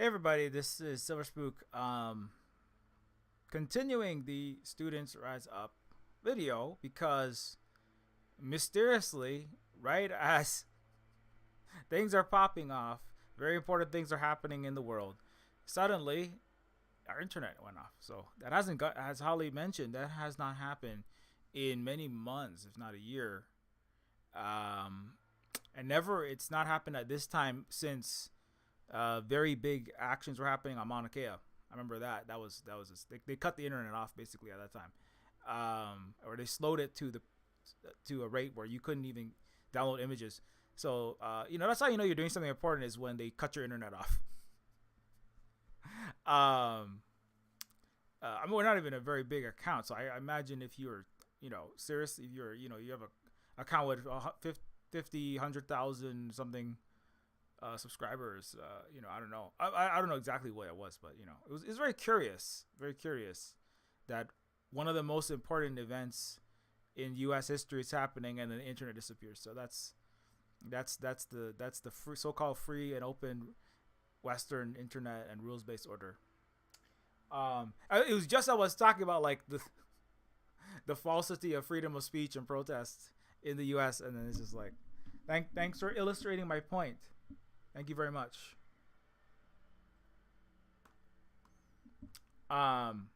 Hey everybody, this is Silver Spook. Continuing the Students Rise Up video because mysteriously, right as things are popping off, very important things are happening in the world. Suddenly, our internet went off. So that hasn't got, as Holly mentioned, that has not happened in many months, if not a year. Um, and never, it's not happened at this time since very big actions were happening on Mauna Kea. I remember that. They cut the internet off basically at that time, or they slowed it to a rate where you couldn't even download images. So that's how you know you're doing something important is when they cut your internet off. I mean, we're not even a very big account, so I imagine if you're serious, if you have a account with 50, 100,000 something subscribers. I don't know. I don't know exactly what it was, but it was very curious that one of the most important events in U.S. history is happening, and then the internet disappears. So that's the free, so-called free and open Western internet and rules-based order. It was just I was talking about like the falsity of freedom of speech and protest in the U.S. and then it's just like, thanks for illustrating my point. Thank you very much. Um,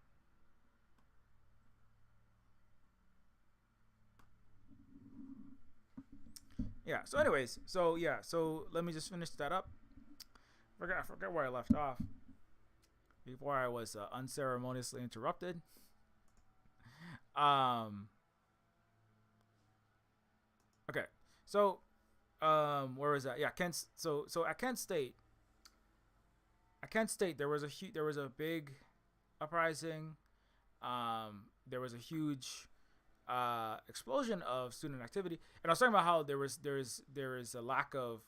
yeah. So, anyways, so let me just finish that up. I forget where I left off before I was unceremoniously interrupted. Um. Okay. So, where was that? Yeah, Kent. So at Kent State, there was a big uprising. There was a huge explosion of student activity, and I was talking about how there is a lack of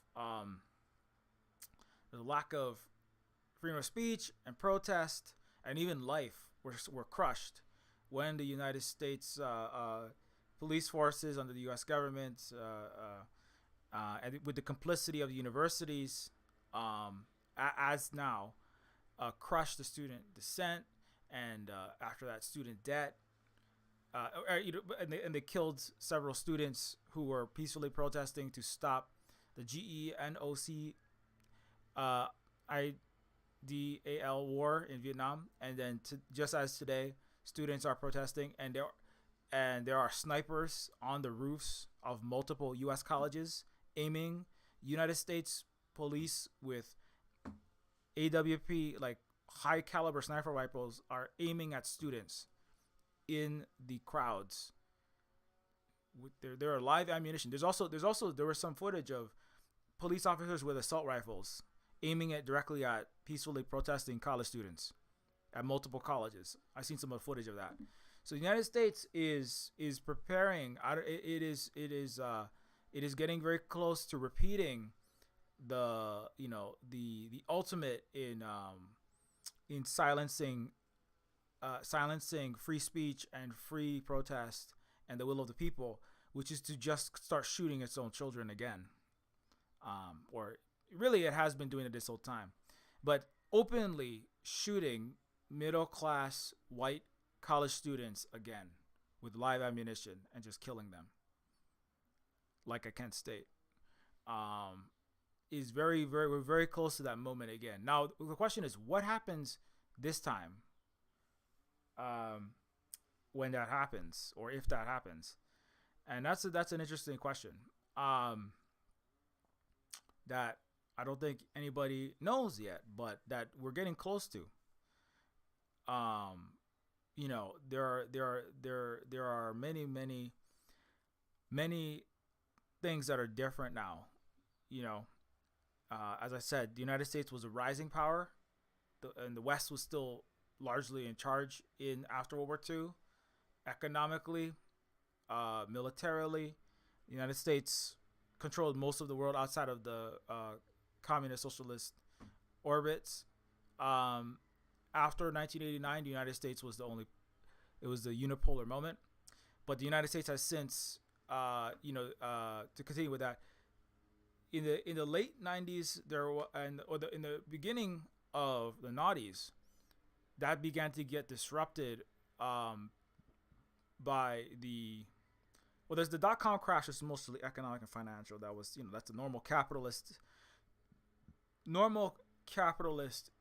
there's a lack of freedom of speech and protest, and even life were crushed when the United States police forces under the U.S. government, and with the complicity of the universities, as now, crushed the student dissent, and after that, student debt. And they killed several students who were peacefully protesting to stop the GENOC IDAL war in Vietnam. And then just as today, students are protesting, and there are snipers on the roofs of multiple U.S. colleges aiming. United States police with AWP, like high caliber sniper rifles, are aiming at students in the crowds. There are live ammunition. There was some footage of police officers with assault rifles aiming it directly at peacefully protesting college students at multiple colleges. I've seen some of the footage of that. So the United States is preparing. It is getting very close to repeating the ultimate in silencing free speech and free protest and the will of the people, which is to just start shooting its own children again. Or really, it has been doing it this whole time, but openly shooting middle class white college students again with live ammunition and just killing them, like at Kent State. Is we're very close to that moment again. Now the question is, what happens this time? When that happens, or if that happens, and that's an interesting question. That I don't think anybody knows yet, but that we're getting close to. There are many things that are different now. As I said, the United States was a rising power, and the West was still largely in charge in after World War II. Economically, militarily, the United States controlled most of the world outside of the communist socialist orbits. After 1989, the United States was it was the unipolar moment. But the United States has since, to continue with that, in the late 90s, in the beginning of the noughties, that began to get disrupted um, by the well, there's the dot com crash, is mostly economic and financial. That was, that's the normal capitalist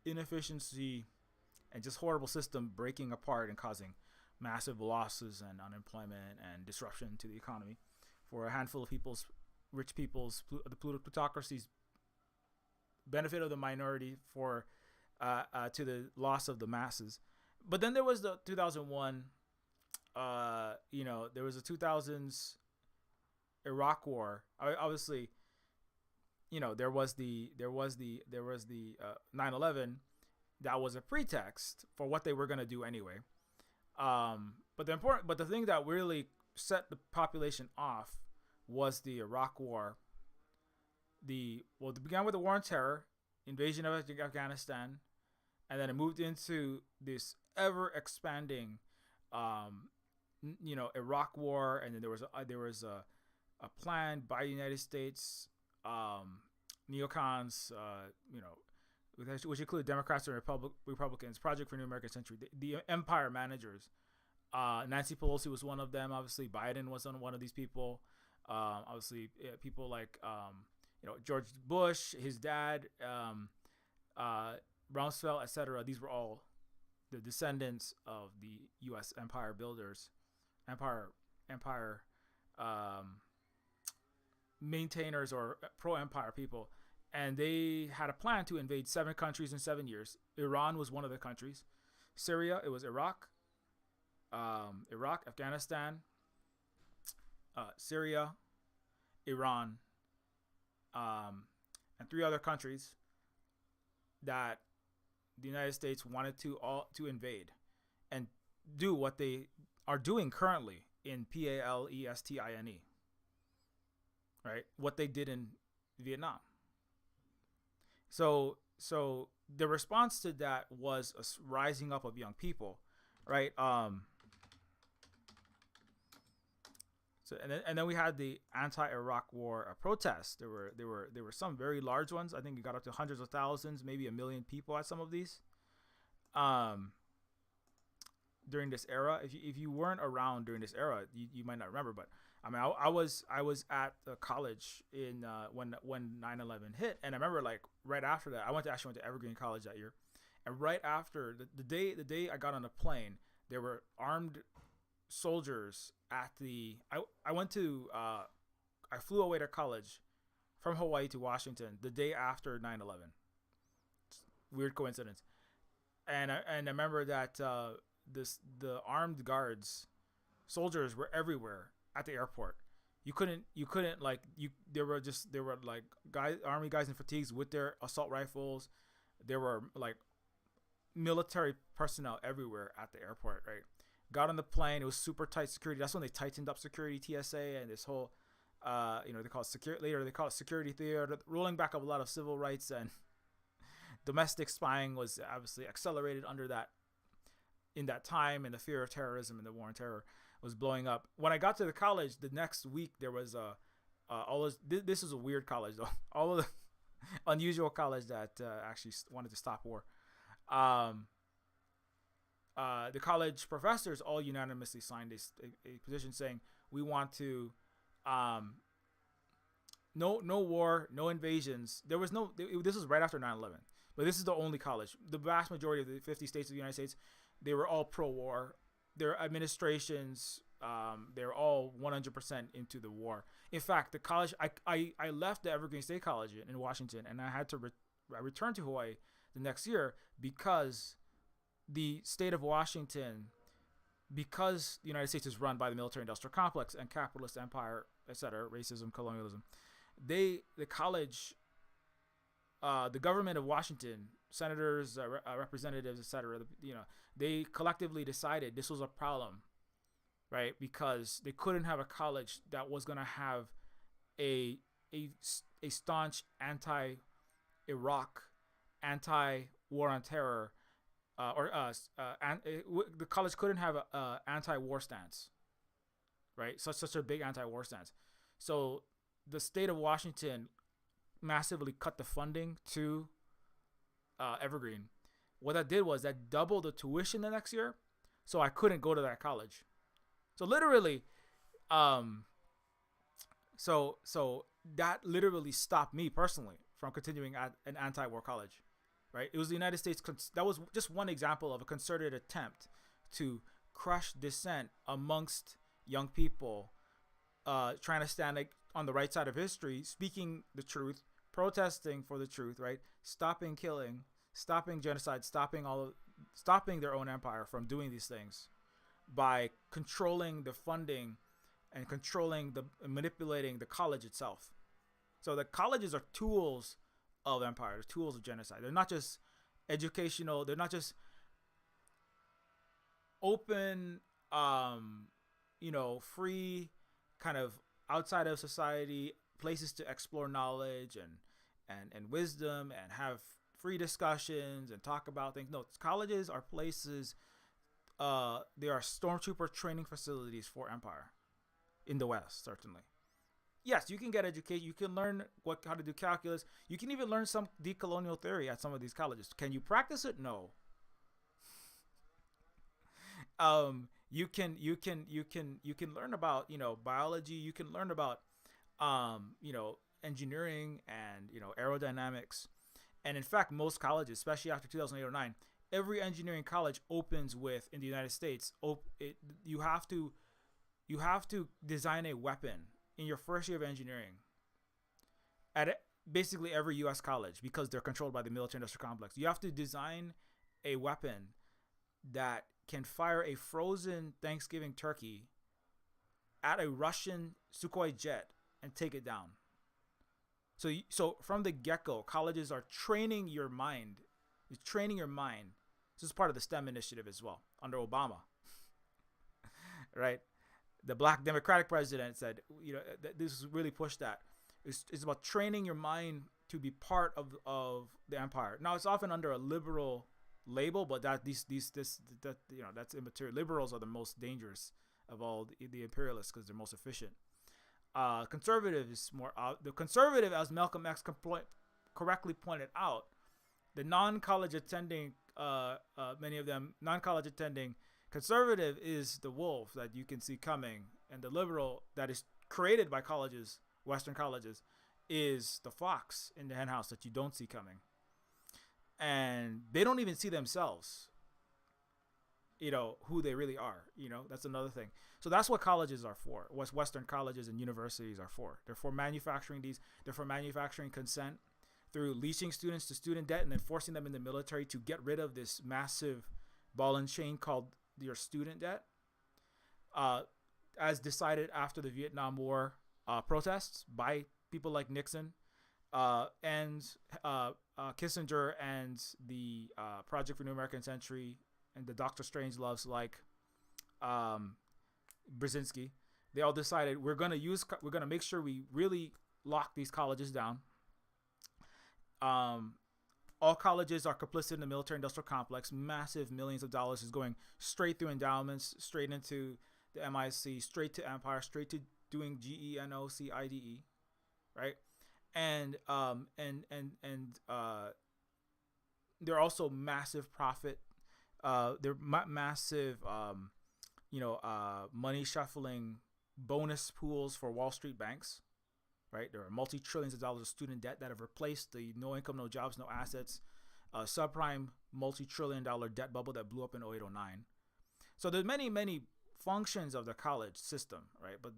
inefficiency and just horrible system breaking apart and causing massive losses and unemployment and disruption to the economy for a handful of rich people's, the plutocracy's benefit of the minority for to the loss of the masses. But then there was the 2001, there was a 2000s Iraq War. Obviously, there was the 9/11. That was a pretext for what they were going to do anyway. But the thing that really set the population off was the Iraq War. It began with the War on Terror, invasion of Afghanistan, and then it moved into this ever expanding, Iraq War, and then there was a plan by the United States, neocons, which include Democrats and Republicans, Project for New American Century, the empire managers. Nancy Pelosi was one of them. Obviously, Biden was one of these people. Obviously, people like George Bush, his dad, Rumsfeld, etc. These were all the descendants of the U.S. empire builders, empire maintainers or pro-empire people. And they had a plan to invade 7 countries in 7 years. Iran was one of the countries. Syria, it was Iraq, Afghanistan, Syria, Iran, and 3 other countries that the United States wanted to invade and do what they are doing currently in Palestine, right? What they did in Vietnam. So the response to that was a rising up of young people, right? And then we had the anti-Iraq War protests. There were some very large ones. I think it got up to hundreds of thousands, maybe 1 million people at some of these. During this era, if you weren't around during this era, you might not remember. But I mean, I was at the college in when 9/11 hit, and I remember like right after that, I actually went to Evergreen College that year, and right after the day I got on a plane, there were armed soldiers at the. I went to I flew away to college from Hawaii to Washington the day after 9/11. Weird coincidence, and I remember that the armed guards, soldiers were everywhere at the airport. You couldn't there were like army guys in fatigues with their assault rifles. There were like military personnel everywhere at the airport, right? Got on the plane, it was super tight security. That's when they tightened up security, TSA, and this whole they call it security theater, rolling back up a lot of civil rights, and domestic spying was obviously accelerated in that time, and the fear of terrorism and the war on terror was blowing up. When I got to the college the next week, there was this is a weird college though. All of the unusual college that actually wanted to stop war. The college professors all unanimously signed a petition saying we want to no war, no invasions. There was this was right after 9/11, but this is the only college. The vast majority of the 50 states of the United States, they were all pro-war. Their administrations, they're all 100% into the war. In fact, the college, I left the Evergreen State College in Washington, and I had to I returned to Hawaii the next year because the state of Washington, because the United States is run by the military-industrial complex and capitalist empire, etc., racism, colonialism, the college, the government of Washington, senators, representatives, etc., they collectively decided this was a problem, right? Because they couldn't have a college that was going to have a staunch anti-Iraq, anti-war on terror, the college couldn't have a anti-war stance, right? Such a big anti-war stance. So the state of Washington massively cut the funding to Evergreen. What that did was that doubled the tuition the next year, so I couldn't go to that college. So literally, um, so that literally stopped me personally from continuing at an anti-war college, right? It was the United States. That was just one example of a concerted attempt to crush dissent amongst young people, trying to stand on the right side of history, speaking the truth, protesting for the truth, right? Stopping killing, stopping genocide, stopping their own empire from doing these things by controlling the funding and controlling the manipulating the college itself. So the colleges are tools of empire, they're tools of genocide. They're not just educational. They're not just open, free, kind of outside of society places to explore knowledge and wisdom and have free discussions and talk about things. No, colleges are places. They are stormtrooper training facilities for empire in the West, certainly. Yes, you can get educated. You can learn how to do calculus. You can even learn some decolonial theory at some of these colleges. Can you practice it? No. You can learn about biology. You can learn about engineering and aerodynamics. And in fact, most colleges, especially after 2008 or 9, every engineering college opens with, in the United States, you have to design a weapon in your first year of engineering at basically every U.S. college, because they're controlled by the military-industrial complex. You have to design a weapon that can fire a frozen Thanksgiving turkey at a Russian Sukhoi jet and take it down. So from the get-go, colleges are training your mind. It's training your mind. This is part of the STEM initiative as well under Obama, right? The Black Democratic president said, this really pushed that. It's about training your mind to be part of the empire. Now, it's often under a liberal label, but that's immaterial. Liberals are the most dangerous of all the imperialists because they're most efficient. Conservative is more the conservative, as Malcolm X correctly pointed out. The non-college attending, many of them non-college attending, conservative is the wolf that you can see coming, and the liberal that is created by colleges, Western colleges, is the fox in the henhouse that you don't see coming. And they don't even see themselves, who they really are. That's another thing. So that's what colleges are for. What Western colleges and universities are for. They're for manufacturing They're for manufacturing consent through leashing students to student debt and then forcing them in the military to get rid of this massive ball and chain called your student debt, as decided after the Vietnam War protests by people like Nixon and Kissinger and the Project for New American Century and the Dr. Strangeloves like Brzezinski. They all decided we're gonna make sure we really lock these colleges down. All colleges are complicit in the military-industrial complex. Massive millions of dollars is going straight through endowments, straight into the MIC, straight to Empire, straight to doing GENOCIDE, right? And they're also massive profit. They're massive, money shuffling bonus pools for Wall Street banks. Right, there are multi-trillions of dollars of student debt that have replaced the no income, no jobs, no assets, subprime multi-trillion-dollar debt bubble that blew up in 0809. So there's many functions of the college system, right? But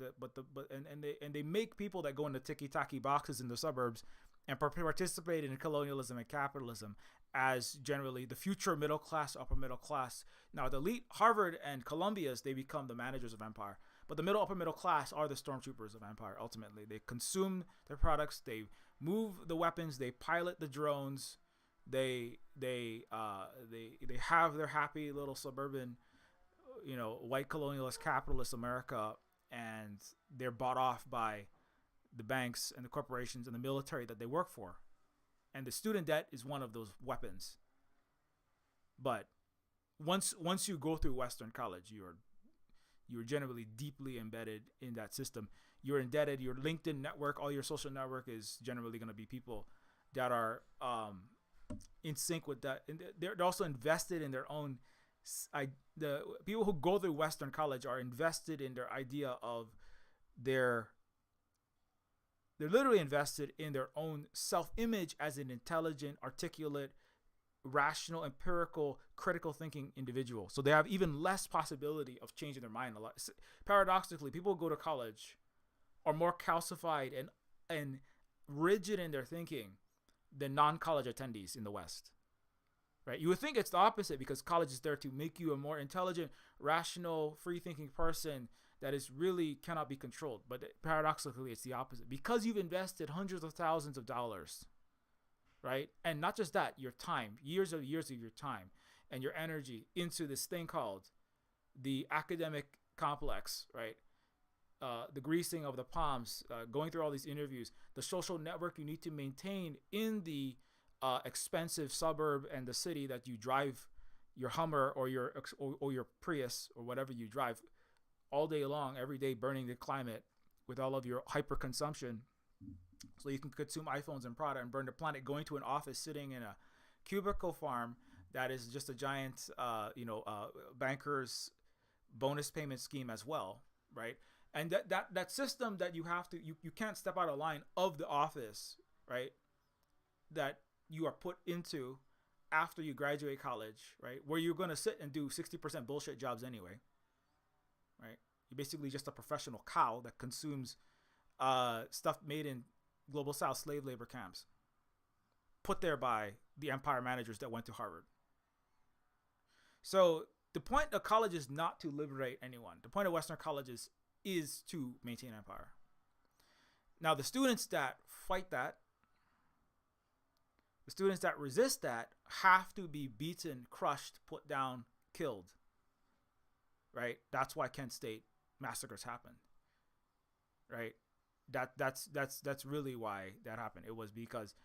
they make people that go into ticky-tacky boxes in the suburbs and participate in colonialism and capitalism as generally the future middle class, upper middle class. Now, the elite Harvard and Columbia's, they become the managers of empire. But the upper middle class are the stormtroopers of empire. Ultimately, they consume their products. They move the weapons. They pilot the drones. They have their happy little suburban, white colonialist capitalist America, and they're bought off by the banks and the corporations and the military that they work for. And the student debt is one of those weapons. But once you go through Western college, you're generally deeply embedded in that system. You're indebted. Your LinkedIn network, all your social network is generally going to be people that are in sync with that. And they're also invested in their own. The people who go through Western college are invested in their idea of their. They're literally invested in their own self-image as an intelligent, articulate, rational, empirical, critical thinking individual. So they have even less possibility of changing their mind a lot. Paradoxically, people who go to college are more calcified and rigid in their thinking than non-college attendees in the West. Right? You would think it's the opposite because college is there to make you a more intelligent, rational, free-thinking person that is really cannot be controlled. But paradoxically, it's the opposite. Because you've invested hundreds of thousands of dollars, right? And not just that, your time, years of your time and your energy into this thing called the academic complex, right? The greasing of the palms, going through all these interviews, the social network you need to maintain in the expensive suburb and the city that you drive your Hummer or your Prius or whatever you drive all day long, every day, burning the climate with all of your hyper consumption, so you can consume iPhones and Prada and burn the planet. Going to an office, sitting in a cubicle farm that is just a giant, banker's bonus payment scheme as well, right? And that system that you have to, you can't step out of line of the office, right? That you are put into after you graduate college, right? Where you're going to sit and do 60% bullshit jobs anyway. Right, you're basically just a professional cow that consumes stuff made in global South slave labor camps, put there by the empire managers that went to Harvard. So the point of college is not to liberate anyone. The point of Western colleges is to maintain empire. Now, the students that fight that, the students that resist that, have to be beaten, crushed, put down, killed. Right? That's why Kent State massacres happened. Right? That's really why that happened. It was because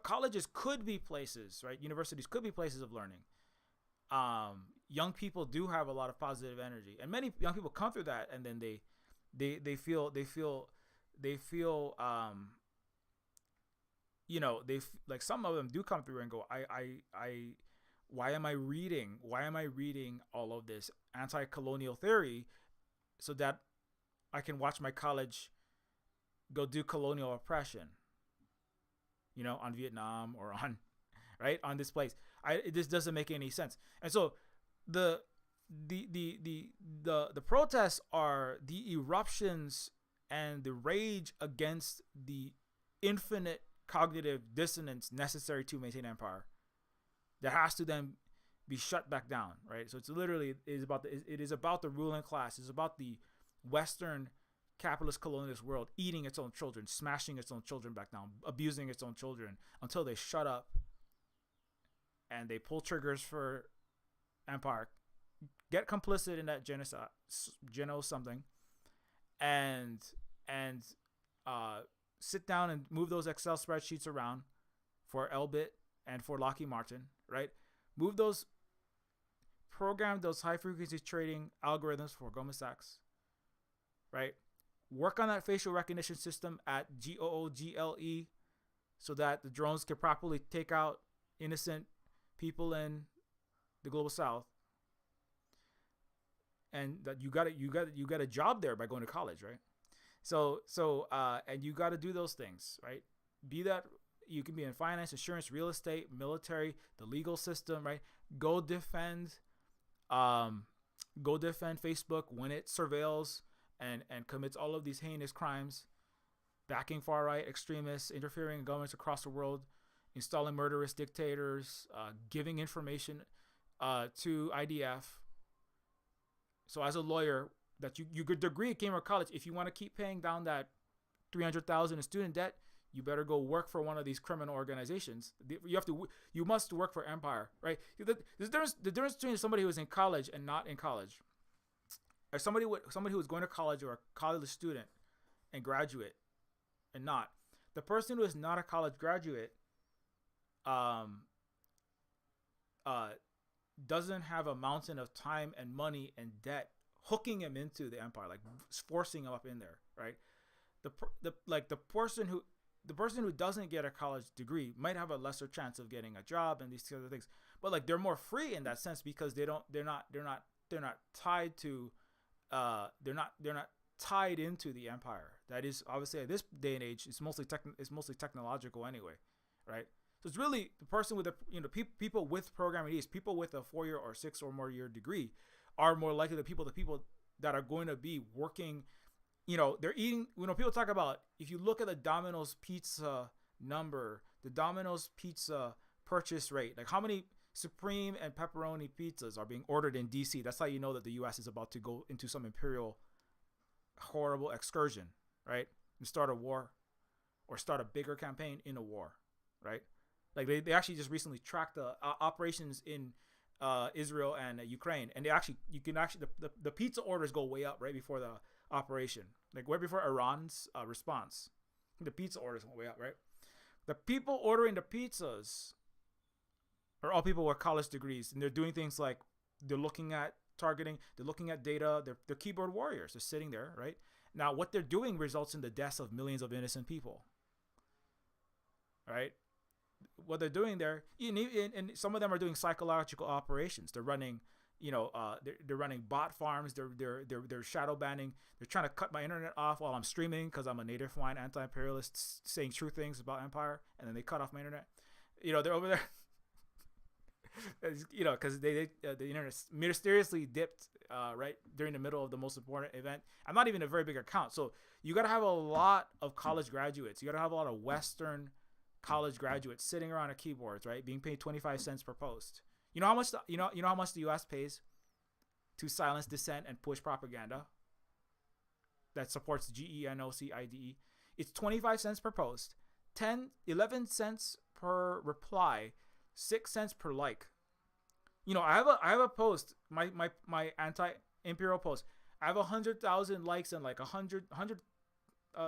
colleges could be places, right? Universities could be places of learning. Young people do have a lot of positive energy, and many young people come through that, and then they feel like some of them do come through and go, why am I reading all of this anti-colonial theory so that I can watch my college go do colonial oppression, on Vietnam or on this place. This doesn't make any sense. And so the protests are the eruptions and the rage against the infinite cognitive dissonance necessary to maintain empire that has to then be shut back down, right? So it is about the ruling class. It's about the Western capitalist colonialist world eating its own children, smashing its own children back down, abusing its own children until they shut up and they pull triggers for empire, get complicit in that genocide, something, and sit down and move those Excel spreadsheets around for Elbit and for Lockheed Martin, right? Program those high frequency trading algorithms for Goldman Sachs, right? Work on that facial recognition system at GOOGLE so that the drones can properly take out innocent people in the global South. And that you got a job there by going to college, right? So and you got to do those things, right? Be that you can be in finance, insurance, real estate, military, the legal system, right? Go defend Facebook when it surveils and commits all of these heinous crimes, backing far-right extremists, interfering in governments across the world, installing murderous dictators, giving information to IDF. So as a lawyer, that your degree at Cambridge College, if you want to keep paying down that $300,000 in student debt, you better go work for one of these criminal organizations. You must work for empire, right? The difference between somebody who is in college and not in college, or somebody who is going to college or a college student and graduate and not. The person who is not a college graduate doesn't have a mountain of time and money and debt hooking him into the empire, like forcing him up in there, right? The person who the person who doesn't get a college degree might have a lesser chance of getting a job and these other things, but like they're more free in that sense because they're not tied to they're not tied into the empire. That is obviously at this day and age, it's mostly technological anyway, right? So it's really the person with people with programming needs, people with a 4-year or 6 or more year degree, are more likely the people that are going to be working. They're eating. People talk about, if you look at the Domino's pizza number, the Domino's pizza purchase rate, like how many supreme and pepperoni pizzas are being ordered in DC. That's how you know that the U.S. is about to go into some imperial horrible excursion, right? And start a war or start a bigger campaign in a war, right? Like they actually just recently tracked the operations in Israel and Ukraine, and the pizza orders go way up right before the operation, like way before Iran's response. The pizza orders went way up, right? The people ordering the pizzas are all people with college degrees, and they're doing things like they're looking at targeting, they're looking at data, they're keyboard warriors. They're sitting there, right? Now, what they're doing results in the deaths of millions of innocent people, right? What they're doing there, and some of them are doing psychological operations. They're running, they're running bot farms. They're shadow banning. They're trying to cut my internet off while I'm streaming because I'm a native Hawaiian anti-imperialist saying true things about empire, and then they cut off my internet. They're over there. Because the internet mysteriously dipped right during the middle of the most important event. I'm not even a very big account, so you got to have a lot of college graduates. You got to have a lot of Western college graduates sitting around at keyboards, right, being paid 25 cents per post. You know how much how much the U.S. pays to silence dissent and push propaganda that supports GENOCIDE? It's 25 cents per post, 11 cents per reply, 6 cents per like. I have a post, my anti-imperial post. I have 100,000 likes and like 100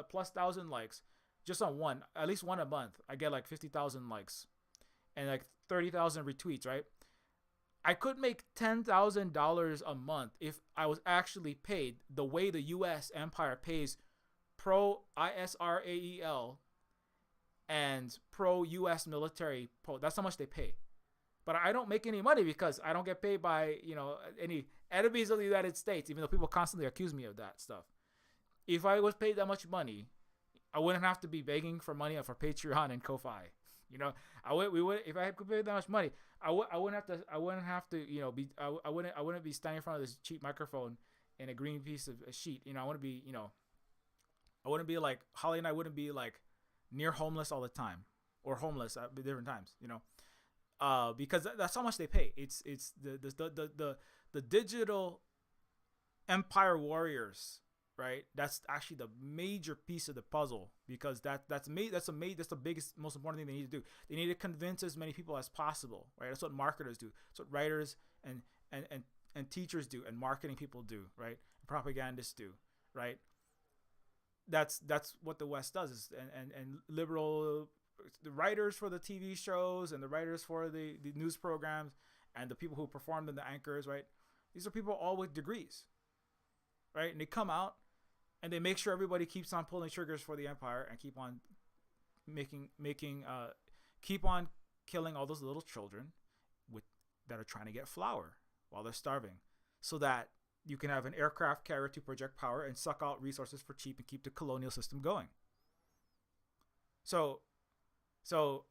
plus thousand likes just on one, at least one a month. I get like 50,000 likes and like 30,000 retweets, right? I could make $10,000 a month if I was actually paid the way the U.S. empire pays pro Israel and pro U.S. military. That's how much they pay. But I don't make any money because I don't get paid by, any enemies of the United States, even though people constantly accuse me of that stuff. If I was paid that much money, I wouldn't have to be begging for money for Patreon and Ko-Fi. If I could pay that much money, I wouldn't be standing in front of this cheap microphone and a green piece of a sheet. I wouldn't be like Holly, and I wouldn't be like near homeless all the time, or homeless at different times, because that's how much they pay. It's the digital empire warriors, right? That's actually the major piece of the puzzle, because that's the biggest, most important thing they need to do. They need to convince as many people as possible, right? That's what marketers do. That's what writers and teachers do, and marketing people do, right? And propagandists do, right? That's what the West does, and liberal, the writers for the TV shows and the writers for the news programs and the people who perform them, the anchors, right? These are people all with degrees, right? And they come out and they make sure everybody keeps on pulling triggers for the empire and keep on keep on killing all those little children that are trying to get flour while they're starving, so that you can have an aircraft carrier to project power and suck out resources for cheap and keep the colonial system going. So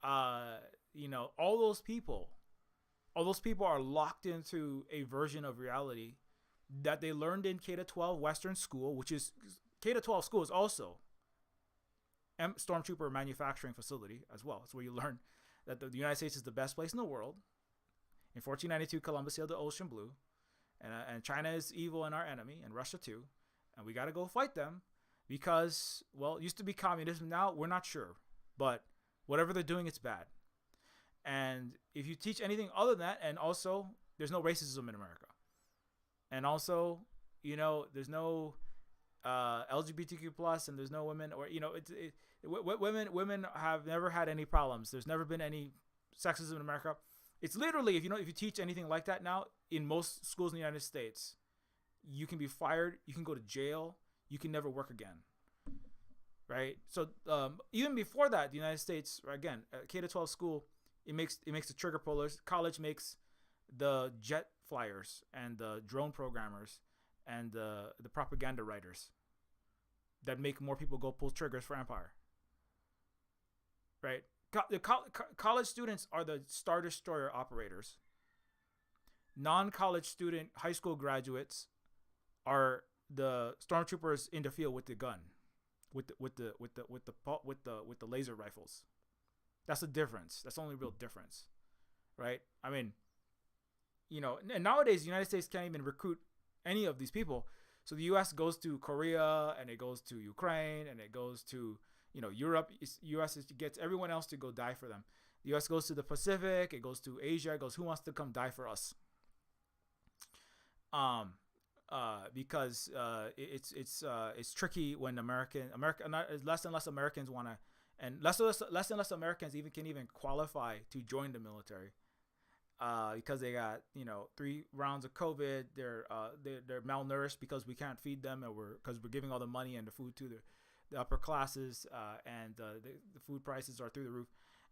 all those people are locked into a version of reality that they learned in K-12 Western school, which is K-12 school is also stormtrooper manufacturing facility as well. It's where you learn that the United States is the best place in the world. In 1492, Columbus sailed the ocean blue, and China is evil and our enemy, and Russia too, and we got to go fight them because, well, it used to be communism. Now we're not sure, but whatever they're doing, it's bad. And if you teach anything other than that, and also there's no racism in America, and also there's no LGBTQ plus, and there's no women, or women have never had any problems. There's never been any sexism in America. It's literally, if you teach anything like that now in most schools in the United States, you can be fired, you can go to jail, you can never work again. right? So even before that, the United States, again, K to 12 school, it makes the trigger pullers. College makes the jet flyers and the drone programmers and the propaganda writers that make more people go pull triggers for empire, right? College students are the Star Destroyer operators. Non-college student high school graduates are the stormtroopers in the field with the gun, with the laser rifles. That's the difference. That's the only real difference, right? I mean, and nowadays the United States can't even recruit any of these people. So the U.S. goes to Korea and it goes to Ukraine and it goes to Europe. U.S. gets everyone else to go die for them. The U.S. goes to the Pacific. It goes to Asia. It goes, who wants to come die for us? Because it's tricky when America less and less Americans want to, and less and less Americans can even qualify to join the military, because they got 3 rounds of COVID. They're malnourished because we can't feed them, and because we're giving all the money and the food to the upper classes, and the food prices are through the roof.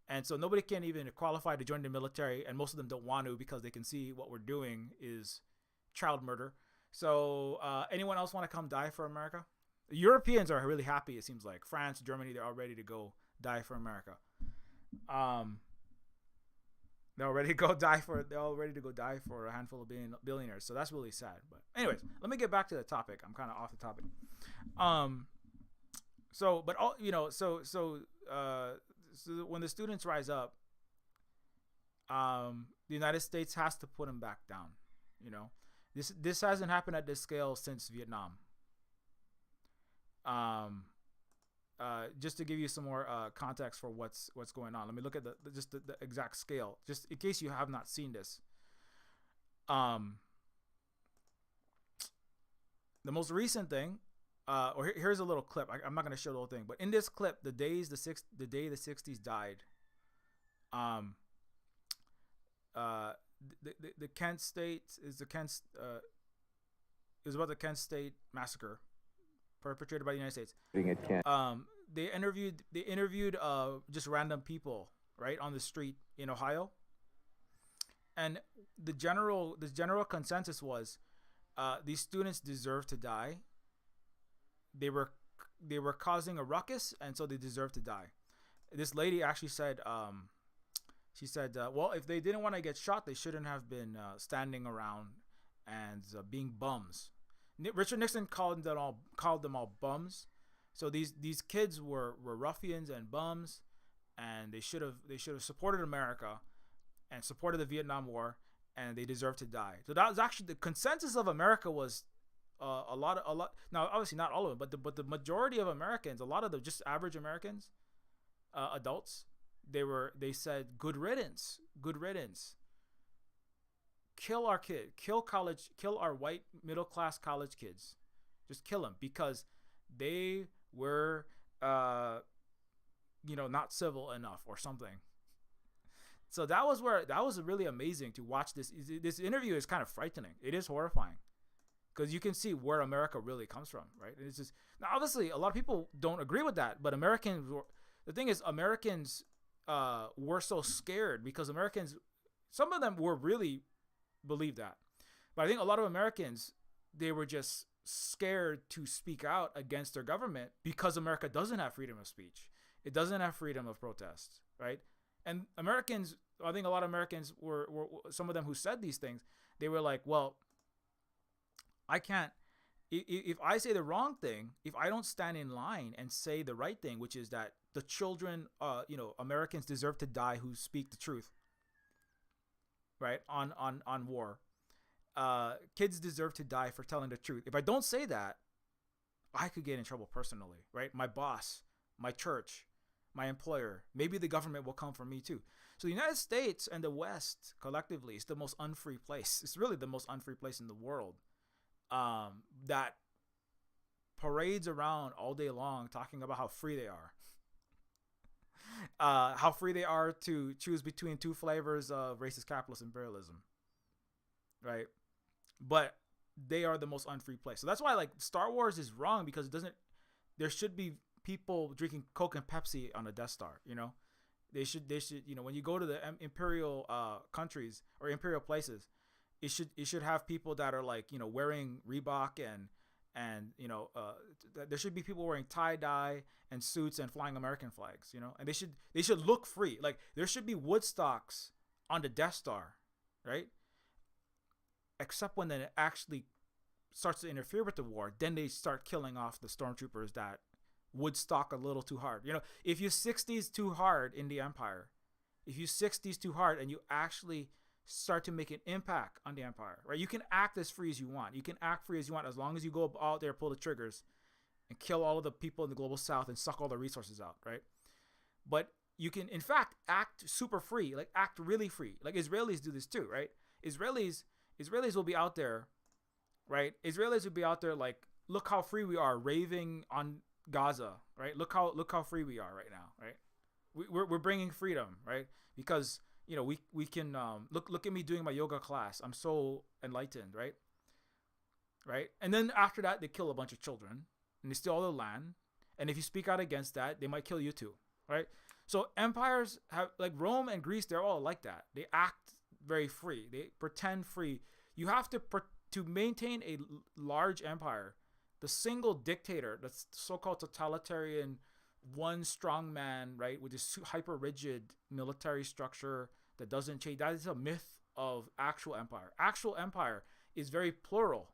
And so nobody can even qualify to join the military, and most of them don't want to because they can see what we're doing is child murder. So anyone else want to come die for America? Europeans are really happy, it seems like. France, Germany, they're all ready to go die for America. They're all ready to go die for a handful of billionaires. So that's really sad. But anyways, let me get back to the topic. I'm kind of off the topic. So when the students rise up, the United States has to put them back down. This hasn't happened at this scale since Vietnam. Just to give you some more context for what's going on, let me look at the exact scale, just in case you have not seen this. The most recent thing, here's a little clip. I'm not going to show the whole thing, but in this clip, the day the 60s died. The Kent State is it was about the Kent State massacre perpetrated by the United States. They interviewed just random people right on the street in Ohio, and the general consensus was these students deserve to die. They were causing a ruckus, and so they deserve to die. This lady actually said, well, if they didn't want to get shot, they shouldn't have been standing around and being bums. Richard Nixon called them all bums. So these kids were ruffians and bums, and they should have supported America and supported the Vietnam War, and they deserve to die. So that was actually the consensus of America. Was a lot. Now, obviously not all of them, but the majority of Americans, a lot of the just average Americans, adults, they said good riddance. Kill our kid, kill our white middle class college kids, just kill them because they were not civil enough or something. So that was really amazing to watch. This interview is kind of frightening. It is horrifying because you can see where America really comes from, right? And it's just, now obviously a lot of people don't agree with that, but Americans were so scared because some of them were really believe that, but I think a lot of Americans, they were just scared to speak out against their government because America doesn't have freedom of speech. It doesn't have freedom of protest, right? And Americans, I think a lot of Americans were some of them who said these things, they were like, well, I can't, if I say the wrong thing, if I don't stand in line and say the right thing, which is that the children, Americans deserve to die who speak the truth, right, on war. Kids deserve to die for telling the truth. If I don't say that, I could get in trouble personally, right? My boss, my church, my employer, maybe the government will come for me too. So the United States and the West collectively is the most unfree place. It's really the most unfree place in the world, that parades around all day long talking about how free they are. How free they are to choose between 2 flavors of racist capitalist imperialism, right? But they are the most unfree place. So that's why, like, Star Wars is wrong, because there should be people drinking Coke and Pepsi on the Death Star. They should when you go to the imperial countries or imperial places, it should have people that are like wearing Reebok and there should be people wearing tie-dye and suits and flying American flags, and they should look free. Like there should be Woodstocks on the Death Star, right? Except when it actually starts to interfere with the war, then they start killing off the stormtroopers that Woodstock a little too hard. If you 60s too hard in the Empire, if you 60s too hard and you actually start to make an impact on the Empire, right? You can act as free as you want. You can act free as you want as long as you go out there, pull the triggers, and kill all of the people in the global South and suck all the resources out, right? But you can, in fact, act super free, like act really free. Like Israelis do this too, right? Israelis will be out there, right? Israelis will be out there like, look how free we are, raving on Gaza, right? Look how free we are right now, right? We're bringing freedom, right? Because we can look at me doing my yoga class. I'm so enlightened, right? Right? And then after that, they kill a bunch of children and they steal all the land. And if you speak out against that, they might kill you too, right? So empires have, like Rome and Greece, they're all like that. They act very free. They pretend free. You have to maintain a large empire. The single dictator, that's so-called totalitarian, one strong man, right, with this hyper rigid military structure that doesn't change. That is a myth of actual empire. Actual empire is very plural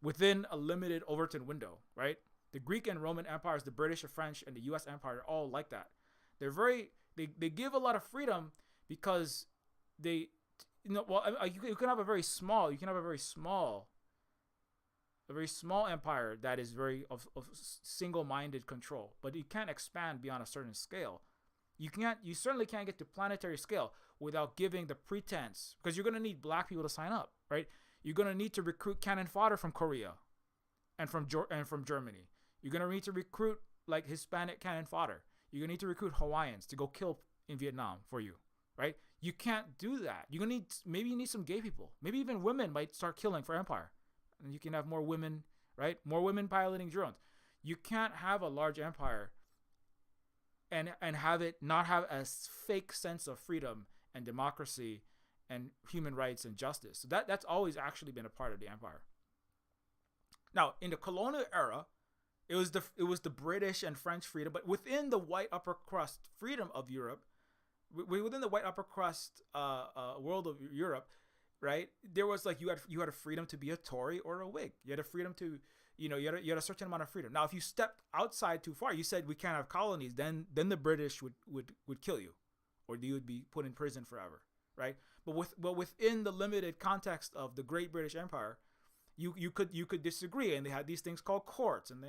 within a limited Overton window, right? The Greek and Roman empires, the British, the French, and the U.S. empire are all like that. They give a lot of freedom because you can have a very small empire that is very of single-minded control, but you can't expand beyond a certain scale. You certainly can't get to planetary scale without giving the pretense, because you're going to need black people to sign up, right? You're going to need to recruit cannon fodder from Korea and from Germany. You're going to need to recruit like Hispanic cannon fodder. You're going to need to recruit Hawaiians to go kill in Vietnam for you, right? You can't do that. Maybe you need some gay people. Maybe even women might start killing for empire. And you can have more women, right? More women piloting drones. You can't have a large empire and have it not have a fake sense of freedom and democracy and human rights and justice. So that's always actually been a part of the empire. Now, in the colonial era, it was the British and French freedom, but within the white upper crust freedom of Europe, within the white upper crust world of Europe, right? There was like you had a freedom to be a Tory or a Whig. You had a freedom to, you had a certain amount of freedom. Now, if you stepped outside too far, you said we can't have colonies, then the British would kill you, or you would be put in prison forever, right? But within the limited context of the Great British Empire, you could disagree, and they had these things called courts, and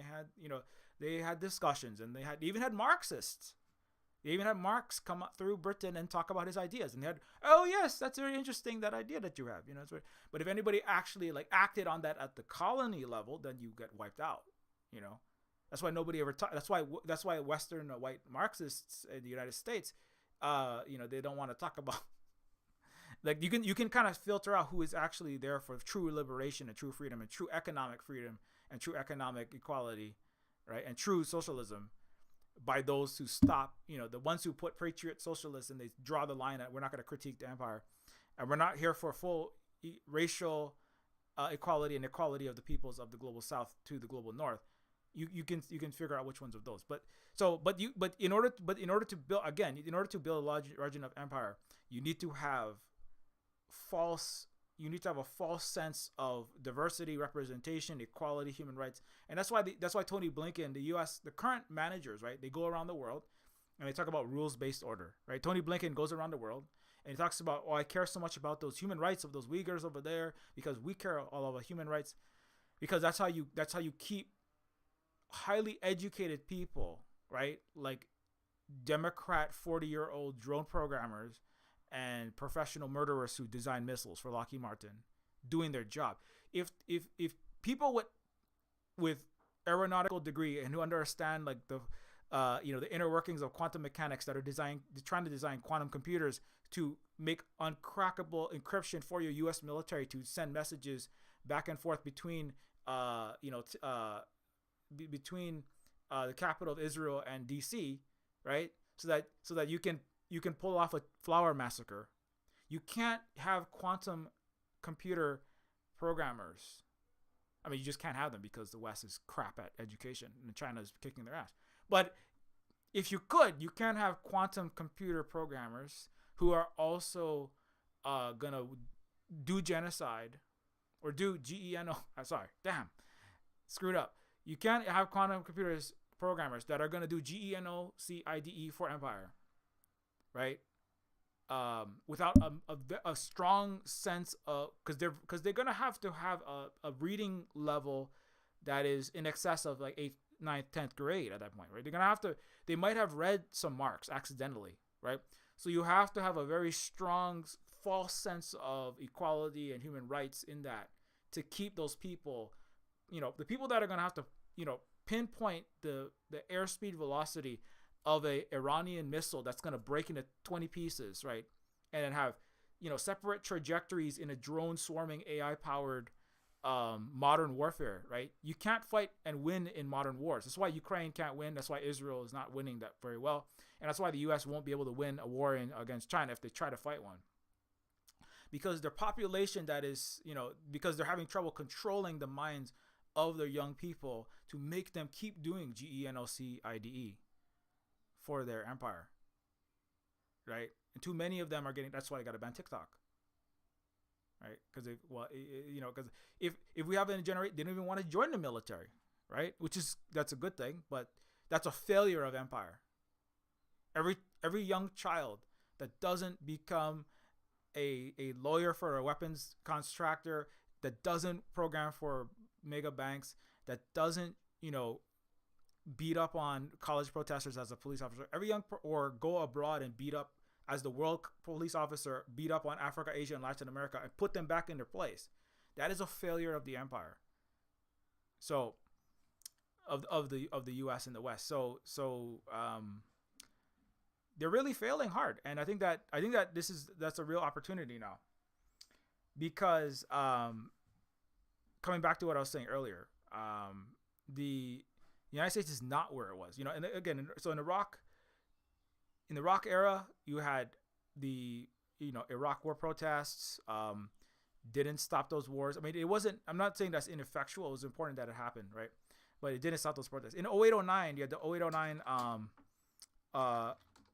they had discussions, and they even had Marxists. They even had Marx come up through Britain and talk about his ideas, and they had, oh yes, that's very interesting, that idea that you have, But if anybody actually like acted on that at the colony level, then you get wiped out, That's why nobody ever that's why Western white Marxists in the United States, they don't want to talk about. Like you can kind of filter out who is actually there for true liberation and true freedom and true economic freedom and true economic equality, right, and true socialism, by those who stop, the ones who put patriot socialists and they draw the line that we're not going to critique the empire, and we're not here for full racial equality and equality of the peoples of the global South to the global North. You can figure out which ones of those. But in order to build a large enough empire, you need to have a false sense of diversity, representation, equality, human rights. And that's why Tony Blinken, the US, the current managers, right, they go around the world and they talk about rules-based order, right? Tony Blinken goes around the world and he talks about, I care so much about those human rights of those Uyghurs over there because we care all about human rights, because that's how you keep highly educated people, right? Like Democrat 40-year-old drone programmers and professional murderers who design missiles for Lockheed Martin doing their job. If people with aeronautical degree and who understand like the inner workings of quantum mechanics that are trying to design quantum computers to make uncrackable encryption for your U.S. military to send messages back and forth between the capital of Israel and DC, right? So that you can pull off a flower massacre. You can't have quantum computer programmers. I mean, you just can't have them because the West is crap at education and China is kicking their ass. But if you could, you can have quantum computer programmers who are also gonna do genocide or do GENO. Sorry, damn, screwed up. You can't have quantum computers programmers that are gonna do GENOCIDE for Empire, right? Without a strong sense of, because they're gonna have to have a reading level that is in excess of like 8th, 9th, 10th grade at that point, right? They're gonna have to. They might have read some Marx accidentally, right? So you have to have a very strong false sense of equality and human rights in that to keep those people, the people that are gonna have to, pinpoint the airspeed velocity of a Iranian missile that's going to break into 20 pieces, right? And then have, separate trajectories in a drone swarming AI powered modern warfare, right? You can't fight and win in modern wars. That's why Ukraine can't win. That's why Israel is not winning that very well. And that's why the US won't be able to win a war against China if they try to fight one. Because their population that is, because they're having trouble controlling the minds of their young people to make them keep doing GENOCIDE for their empire, right? And too many of them are getting. That's why I got to ban TikTok, right? Because because if we haven't generate, they don't even want to join the military, right? That's a good thing, but that's a failure of empire. Every young child that doesn't become a lawyer for a weapons contractor, that doesn't program for mega banks, that doesn't beat up on college protesters as a police officer, or go abroad and beat up as the world police officer, beat up on Africa, Asia, and Latin America and put them back in their place. That is a failure of the empire. So, of the U.S. and the West. So they're really failing hard, and I think that that's a real opportunity now, because coming back to what I was saying earlier, the United States is not where it was, and again, so in the Iraq era, you had the, Iraq war protests, didn't stop those wars. I mean, it wasn't, I'm not saying that's ineffectual. It was important that it happened, right? But it didn't stop those protests. In 0809, you had the 0809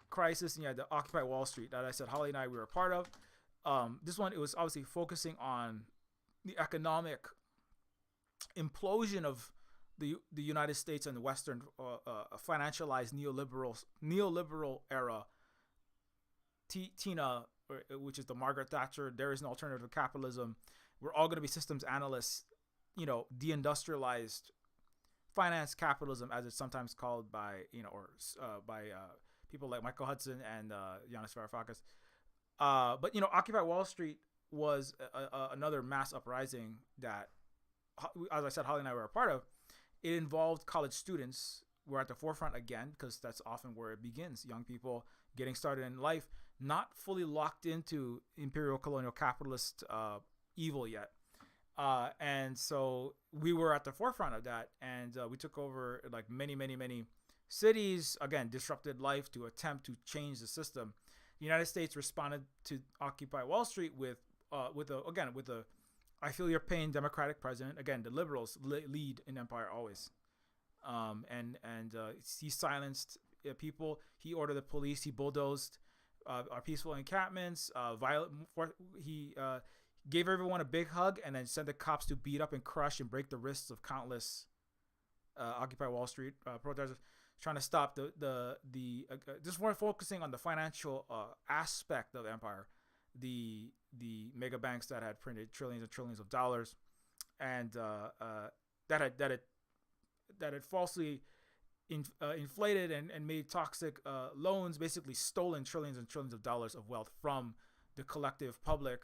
crisis, and you had the Occupy Wall Street that I said Holly and I we were a part of. This one, it was obviously focusing on the economic implosion of the United States and the Western financialized neoliberal era. Tina, which is the Margaret Thatcher, there is an alternative to capitalism. We're all going to be systems analysts, deindustrialized finance capitalism, as it's sometimes called by, by people like Michael Hudson and Yanis Varoufakis. But Occupy Wall Street was another mass uprising that, as I said, Holly and I were a part of. It involved college students. We're at the forefront again, because that's often where it begins. Young people getting started in life, not fully locked into imperial colonial capitalist evil yet. And so we were at the forefront of that. And we took over like many, many, many cities, again, disrupted life to attempt to change the system. The United States responded to Occupy Wall Street with a I feel your pain democratic president. Again, the liberals lead in empire always. He silenced people. He ordered the police. He bulldozed our peaceful encampments. He gave everyone a big hug and then sent the cops to beat up and crush and break the wrists of countless Occupy Wall Street protesters, trying to stop the just more focusing on the financial aspect of empire. The mega banks that had printed trillions and trillions of dollars, and that had falsely inflated and made toxic loans, basically stolen trillions and trillions of dollars of wealth from the collective public,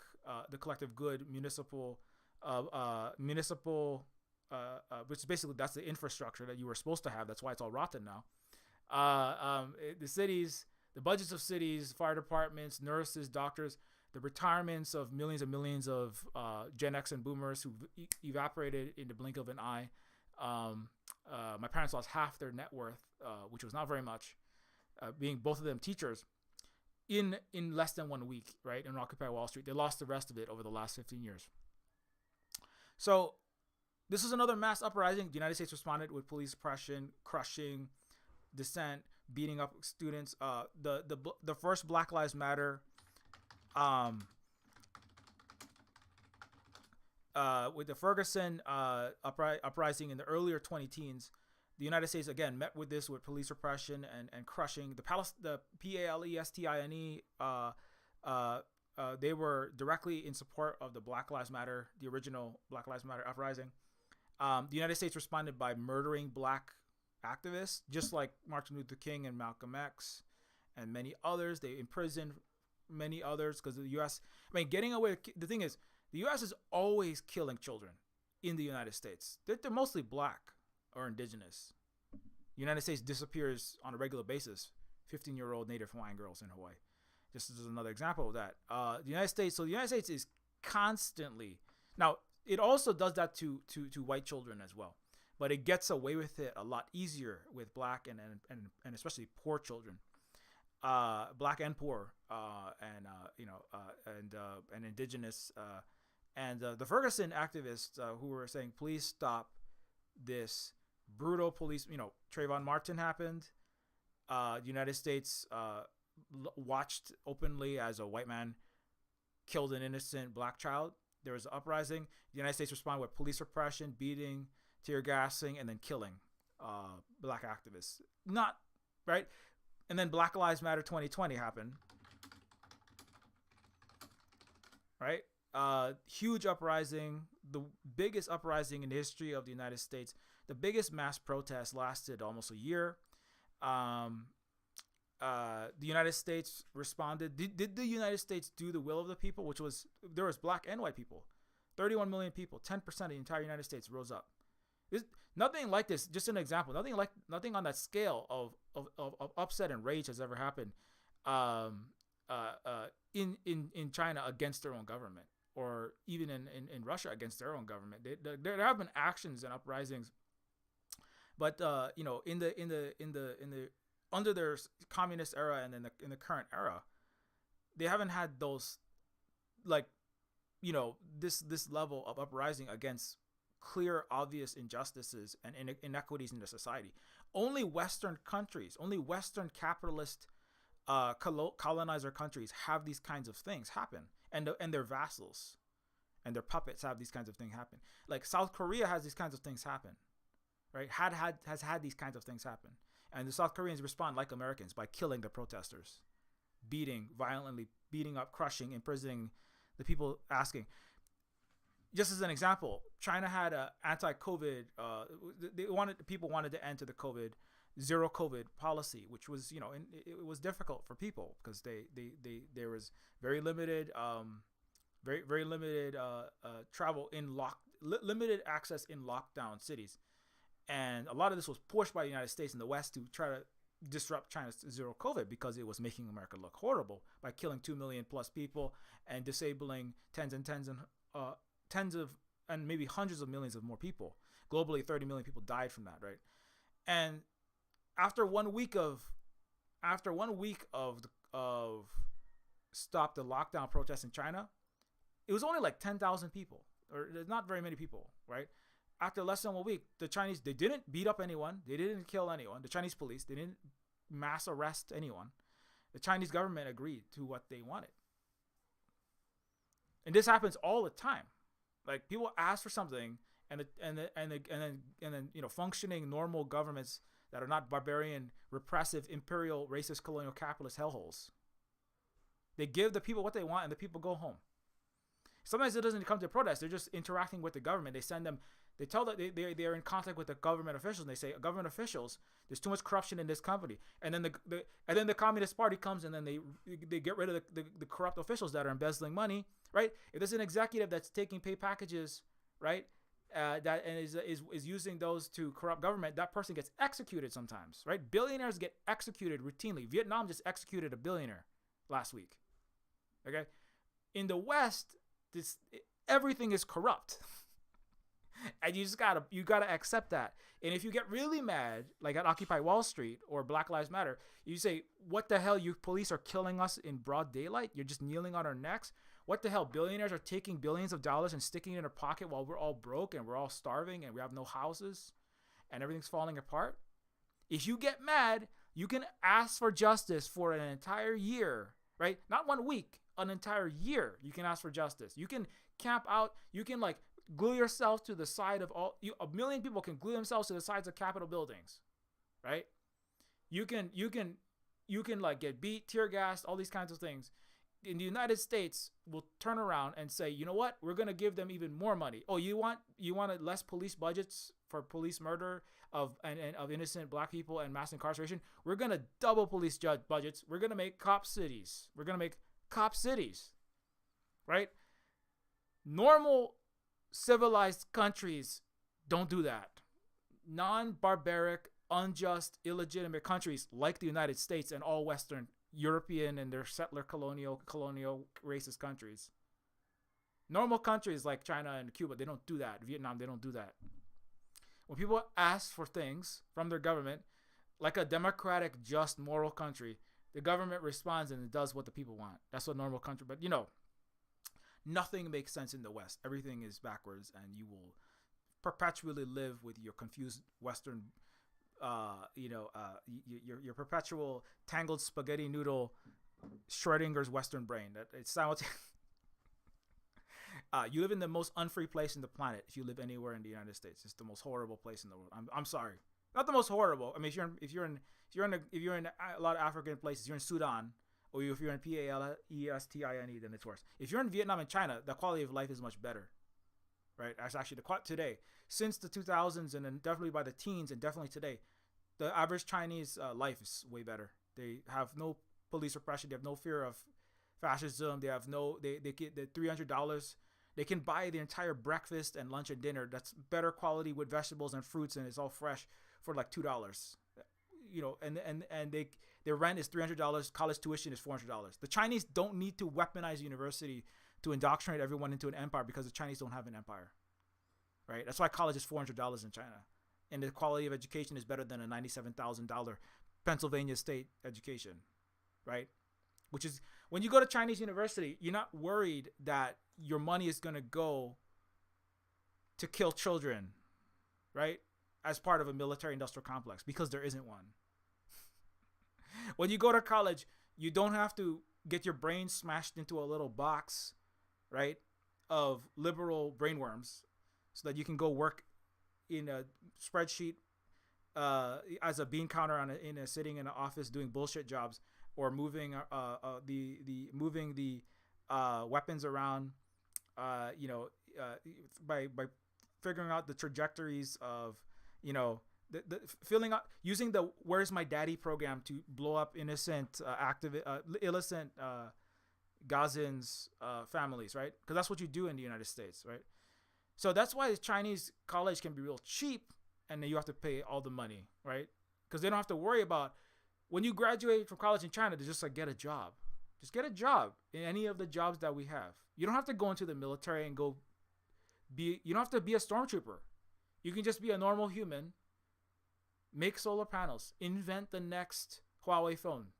the collective good, municipal, which basically that's the infrastructure that you were supposed to have. That's why it's all rotten now. The cities, the budgets of cities, fire departments, nurses, doctors, the retirements of millions and millions of Gen X and Boomers who evaporated in the blink of an eye. My parents lost half their net worth, which was not very much, being both of them teachers, in less than 1 week, right? In Occupy Wall Street. They lost the rest of it over the last 15 years. So this is another mass uprising. The United States responded with police suppression, crushing dissent, beating up students. The first Black Lives Matter, with the Ferguson uprising in the earlier 2010s, the United States again met with this with police repression and crushing the Palestine. They were directly in support of the Black Lives Matter, the original Black Lives Matter uprising. The United States responded by murdering black activists, just like Martin Luther King and Malcolm X and many others. They imprisoned many others because the U.S. Getting away. The thing is, the U.S. is always killing children in the United States. They're mostly black or indigenous. The United States disappears on a regular basis 15-year-old Native Hawaiian girls in Hawaii. Just as another example of that. The United States is constantly, now it also does that to white children as well, but it gets away with it a lot easier with black and especially poor children, black and poor, and indigenous, and the Ferguson activists who were saying, please stop this brutal police. Trayvon Martin happened. The United States watched openly as a white man killed an innocent black child. There was an uprising. The United States responded with police repression, beating, tear gassing, and then killing black activists. Not right. And then Black Lives Matter 2020 happened. Right. Huge uprising, the biggest uprising in the history of the United States. The biggest mass protest lasted almost a year. The United States responded. Did the United States do the will of the people? Which was, there was black and white people, 31 million people, 10% of the entire United States rose up. Nothing like this. Just an example. Nothing on that scale of upset and rage has ever happened in China against their own government, or even in Russia against their own government. There have been actions and uprisings, but in the under their communist era and in the current era, they haven't had those, this level of uprising against clear, obvious injustices and inequities in the society. Only Western countries, only Western capitalist colonizer countries have these kinds of things happen, and their vassals and their puppets have these kinds of things happen. Like South Korea has these kinds of things happen, right? Has had these kinds of things happen. And the South Koreans respond like Americans by killing the protesters, violently beating up, crushing, imprisoning the people asking. Just as an example, China had a anti-COVID. People wanted to enter the zero COVID policy, which was, it was difficult for people because there was very limited, very limited travel limited access in lockdown cities. And a lot of this was pushed by the United States and the West to try to disrupt China's zero COVID because it was making America look horrible by killing 2 million plus people and disabling tens of and maybe hundreds of millions of more people. Globally, 30 million people died from that, right? And after 1 week of stop the lockdown protests in China, it was only like 10,000 people, or not very many people, right? After less than 1 week, the Chinese, they didn't beat up anyone. They didn't kill anyone. The Chinese police, they didn't mass arrest anyone. The Chinese government agreed to what they wanted. And this happens all the time. Like, people ask for something, and then functioning normal governments that are not barbarian, repressive, imperial, racist, colonial, capitalist hellholes, they give the people what they want, and the people go home. Sometimes it doesn't come to protest. They're just interacting with the government. They send them. They tell that they're in contact with the government officials, and they say, government officials, there's too much corruption in this company. And then the Communist Party comes, and then they get rid of the corrupt officials that are embezzling money, right? If there's an executive that's taking pay packages, right, that and is using those to corrupt government, that person gets executed sometimes, right? Billionaires get executed routinely. Vietnam just executed a billionaire last week. Okay, in the West, everything is corrupt. And you gotta accept that. And if you get really mad, like at Occupy Wall Street or Black Lives Matter, you say, "What the hell? You police are killing us in broad daylight. You're just kneeling on our necks. What the hell? Billionaires are taking billions of dollars and sticking it in their pocket while we're all broke and we're all starving and we have no houses and everything's falling apart." If you get mad, you can ask for justice for an entire year, right? Not 1 week, an entire year. You can ask for justice. You can camp out. You can like glue yourself to the side of a million people can glue themselves to the sides of Capitol buildings, right? You can like get beat, tear gassed, all these kinds of things. In the United States, will turn around and say, you know what? We're gonna give them even more money. Oh, you want less police budgets for police murder of innocent black people and mass incarceration? We're gonna double police budgets. We're gonna make cop cities. Right? Normal civilized countries don't do that. Non-barbaric, unjust, illegitimate countries like the United States and all Western European and their settler colonial racist countries. Normal countries like China and Cuba, they don't do that. Vietnam, they don't do that. When people ask for things from their government, like a democratic, just, moral country, the government responds and it does what the people want. That's what normal country. But nothing makes sense in the West. Everything is backwards, and you will perpetually live with your confused Western, your perpetual tangled spaghetti noodle Schrodinger's Western brain. That it's you live in the most unfree place in the planet. If you live anywhere in the United States, it's the most horrible place in the world. I'm sorry, not the most horrible. I mean, if you're in a lot of African places, you're in Sudan, or if you're in Palestine, then it's worse. If you're in Vietnam and China, the quality of life is much better, right? That's actually today, since the 2000s, and then definitely by the teens, and definitely today, the average Chinese life is way better. They have no police repression. They have no fear of fascism. They have they get the $300. They can buy the entire breakfast and lunch and dinner that's better quality with vegetables and fruits, and it's all fresh for like $2. And their rent is $300. College tuition is $400. The Chinese don't need to weaponize university to indoctrinate everyone into an empire, because the Chinese don't have an empire, right? That's why college is $400 in China, and the quality of education is better than a $97,000 Pennsylvania state education, right? Which is, when you go to Chinese university, you're not worried that your money is going to go to kill children, right? As part of a military industrial complex, because there isn't one. When you go to college, you don't have to get your brain smashed into a little box, right, of liberal brainworms, so that you can go work in a spreadsheet as a bean counter sitting in an office doing bullshit jobs, or moving the weapons around, by figuring out the trajectories of, filling out, using the "Where's My Daddy" program to blow up innocent Gazans families, right? Because that's what you do in the United States, right? So that's why Chinese college can be real cheap, and then you have to pay all the money, right? Because they don't have to worry about, when you graduate from college in China, they just like, get a job. Just get a job in any of the jobs that we have. You don't have to go into the military and you don't have to be a stormtrooper. You can just be a normal human, make solar panels, invent the next Huawei phone.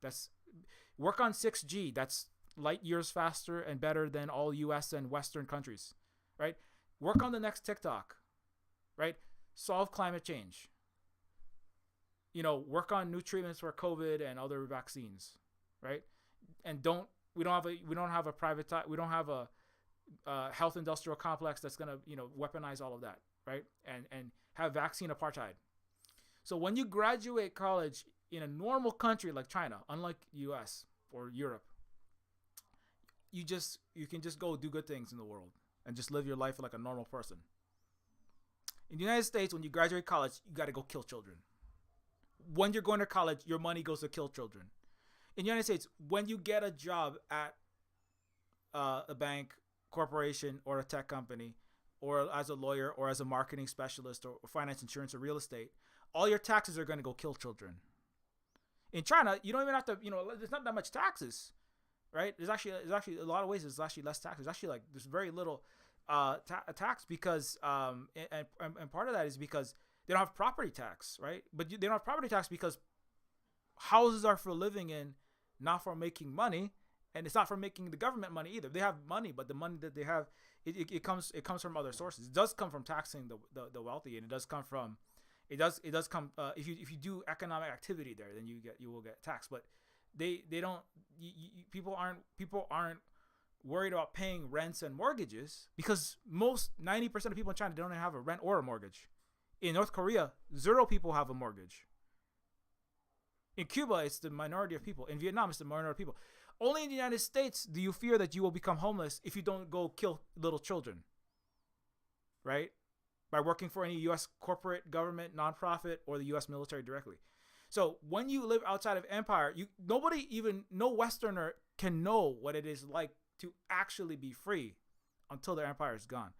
Work on 6G. That's light years faster and better than all US and Western countries, right? Work on the next TikTok, right? Solve climate change. Work on new treatments for COVID and other vaccines, right? And we don't have a health industrial complex that's gonna weaponize all of that, right? And have vaccine apartheid. So when you graduate college in a normal country like China, unlike US or Europe, you can just go do good things in the world and just live your life like a normal person. In the United States, when you graduate college, you got to go kill children. When you're going to college, your money goes to kill children. In the United States, when you get a job at a bank, corporation, or a tech company, or as a lawyer, or as a marketing specialist, or finance, insurance, or real estate, all your taxes are going to go kill children. In China, you don't even have to, there's not that much taxes, right? There's actually a lot of ways there's actually less taxes. There's actually there's very little tax because and part of that is because they don't have property tax, right? But they don't have property tax because houses are for living in, not for making money, and it's not for making the government money either. They have money, but the money that they have, it comes from other sources. It does come from taxing the wealthy, and it does come from if you do economic activity there, then you will get taxed. But they don't people aren't worried about paying rents and mortgages because most 90% of people in China don't have a rent or a mortgage. In North Korea, 0 people have a mortgage. In Cuba, it's the minority of people. In Vietnam, it's the minority of people. Only in the United States do you fear that you will become homeless if you don't go kill little children, right? By working for any U.S. corporate, government, nonprofit, or the U.S. military directly. So when you live outside of empire, no Westerner can know what it is like to actually be free until their empire is gone.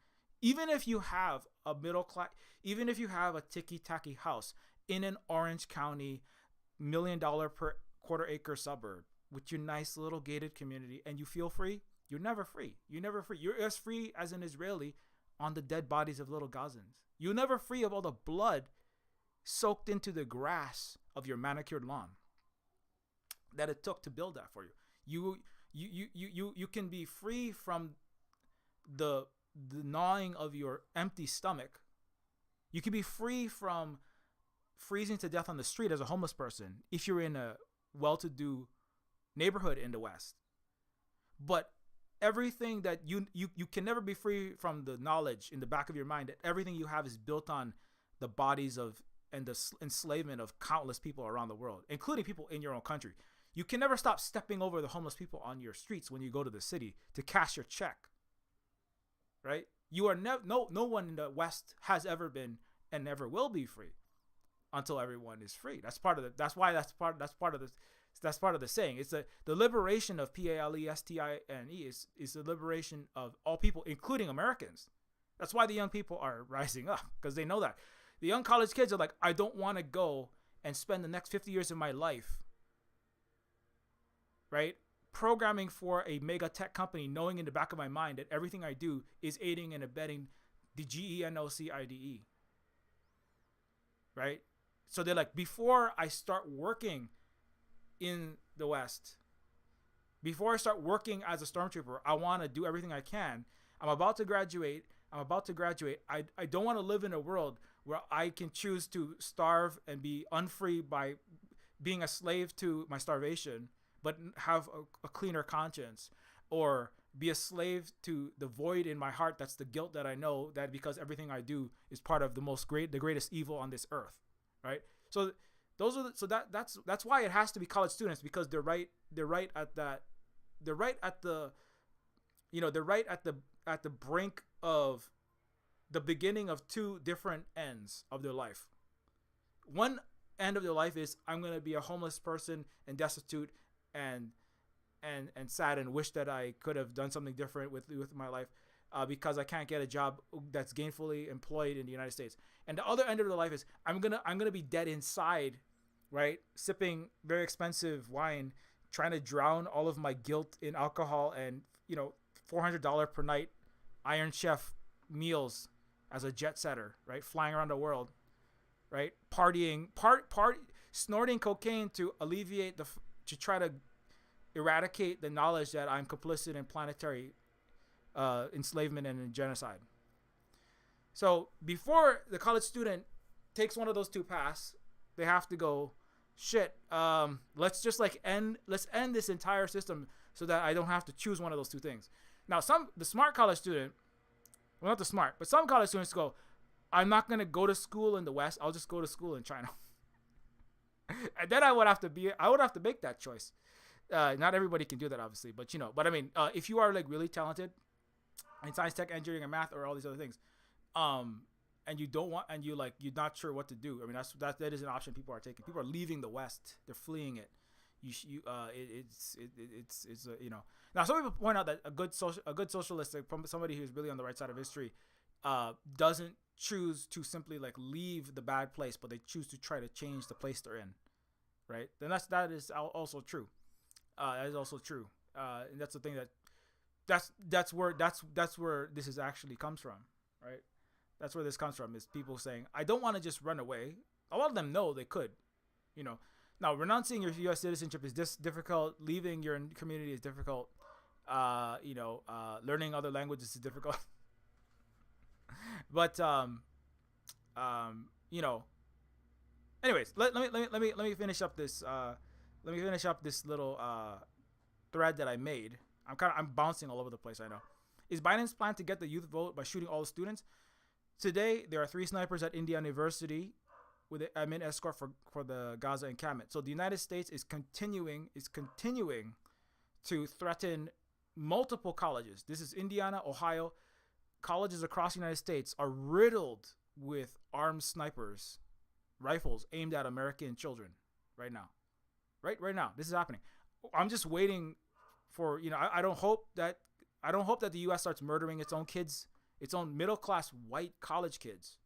Even if you have a middle class, even if you have a ticky-tacky house in an Orange County $1 million per quarter acre suburb with your nice little gated community and you feel free, you're never free. You're never free. You're as free as an Israeli on the dead bodies of little Gazans. You're never free of all the blood soaked into the grass of your manicured lawn that it took to build that for you. You can be free from the gnawing of your empty stomach. You can be free from freezing to death on the street as a homeless person if you're in a well-to-do neighborhood in the West. But everything that you can never be free from the knowledge in the back of your mind that everything you have is built on the bodies of and the enslavement of countless people around the world, including people in your own country. You can never stop stepping over the homeless people on your streets when you go to the city to cash your check. Right? You are no one in the West has ever been and never will be free until everyone is free. That's part of the saying. It's the liberation of Palestine is the liberation of all people, including Americans. That's why the young people are rising up, because they know that. The young college kids are like, I don't want to go and spend the next 50 years of my life, right, programming for a mega tech company, knowing in the back of my mind that everything I do is aiding and abetting the GENOCIDE, right? So they're like, before I start working in the West, before I start working as a stormtrooper, I want to do everything I can. I'm about to graduate. I don't want to live in a world where I can choose to starve and be unfree by being a slave to my starvation, but have a cleaner conscience, or be a slave to the void in my heart. That's the guilt that I know that because everything I do is part of the greatest evil on this earth, right? So that's why it has to be college students, because they're right at the brink of the beginning of 2 different ends of their life. One end of their life is, I'm going to be a homeless person and destitute and sad and wish that I could have done something different with my life because I can't get a job that's gainfully employed in the United States. And the other end of their life is, I'm gonna be dead inside, right, sipping very expensive wine, trying to drown all of my guilt in alcohol and $400 per night Iron Chef meals as a jet setter, right, flying around the world, right, partying, snorting cocaine to alleviate to try to eradicate the knowledge that I'm complicit in planetary enslavement and genocide. So before the college student takes one of those 2 paths, they have to go, shit, let's end this entire system so that I don't have to choose one of those 2 things. Now, the smart college student, well, not the smart, but some college students go, I'm not going to go to school in the West. I'll just go to school in China. And then I would have to make that choice. Not everybody can do that, obviously, but I mean, if you are like really talented in science, tech, engineering, and math, or all these other things, and you're not sure what to do. I mean, that is an option people are taking. People are leaving the West. They're fleeing it. Now some people point out that a good socialist, like somebody who's really on the right side of history, doesn't choose to simply like leave the bad place, but they choose to try to change the place they're in, right? Then that is also true. That is also true, and that's the thing That's where this is actually comes from, right? That's where this comes from, is people saying, I don't want to just run away. A lot of them know they could, you know. Now, renouncing your U.S. citizenship is difficult. Leaving your community is difficult. Learning other languages is difficult. But you know. Anyways, let me finish up this. Let me finish up this little thread that I made. I'm bouncing all over the place. I know. Is Biden's plan to get the youth vote by shooting all the students? Today, there are 3 snipers at Indiana University with an admin escort for the Gaza encampment. So the United States is continuing to threaten multiple colleges. This is Indiana, Ohio. Colleges across the United States are riddled with armed snipers, rifles aimed at American children right now. Right now. This is happening. I'm just waiting for, I don't hope that the US starts murdering its own kids, its own middle-class white college kids.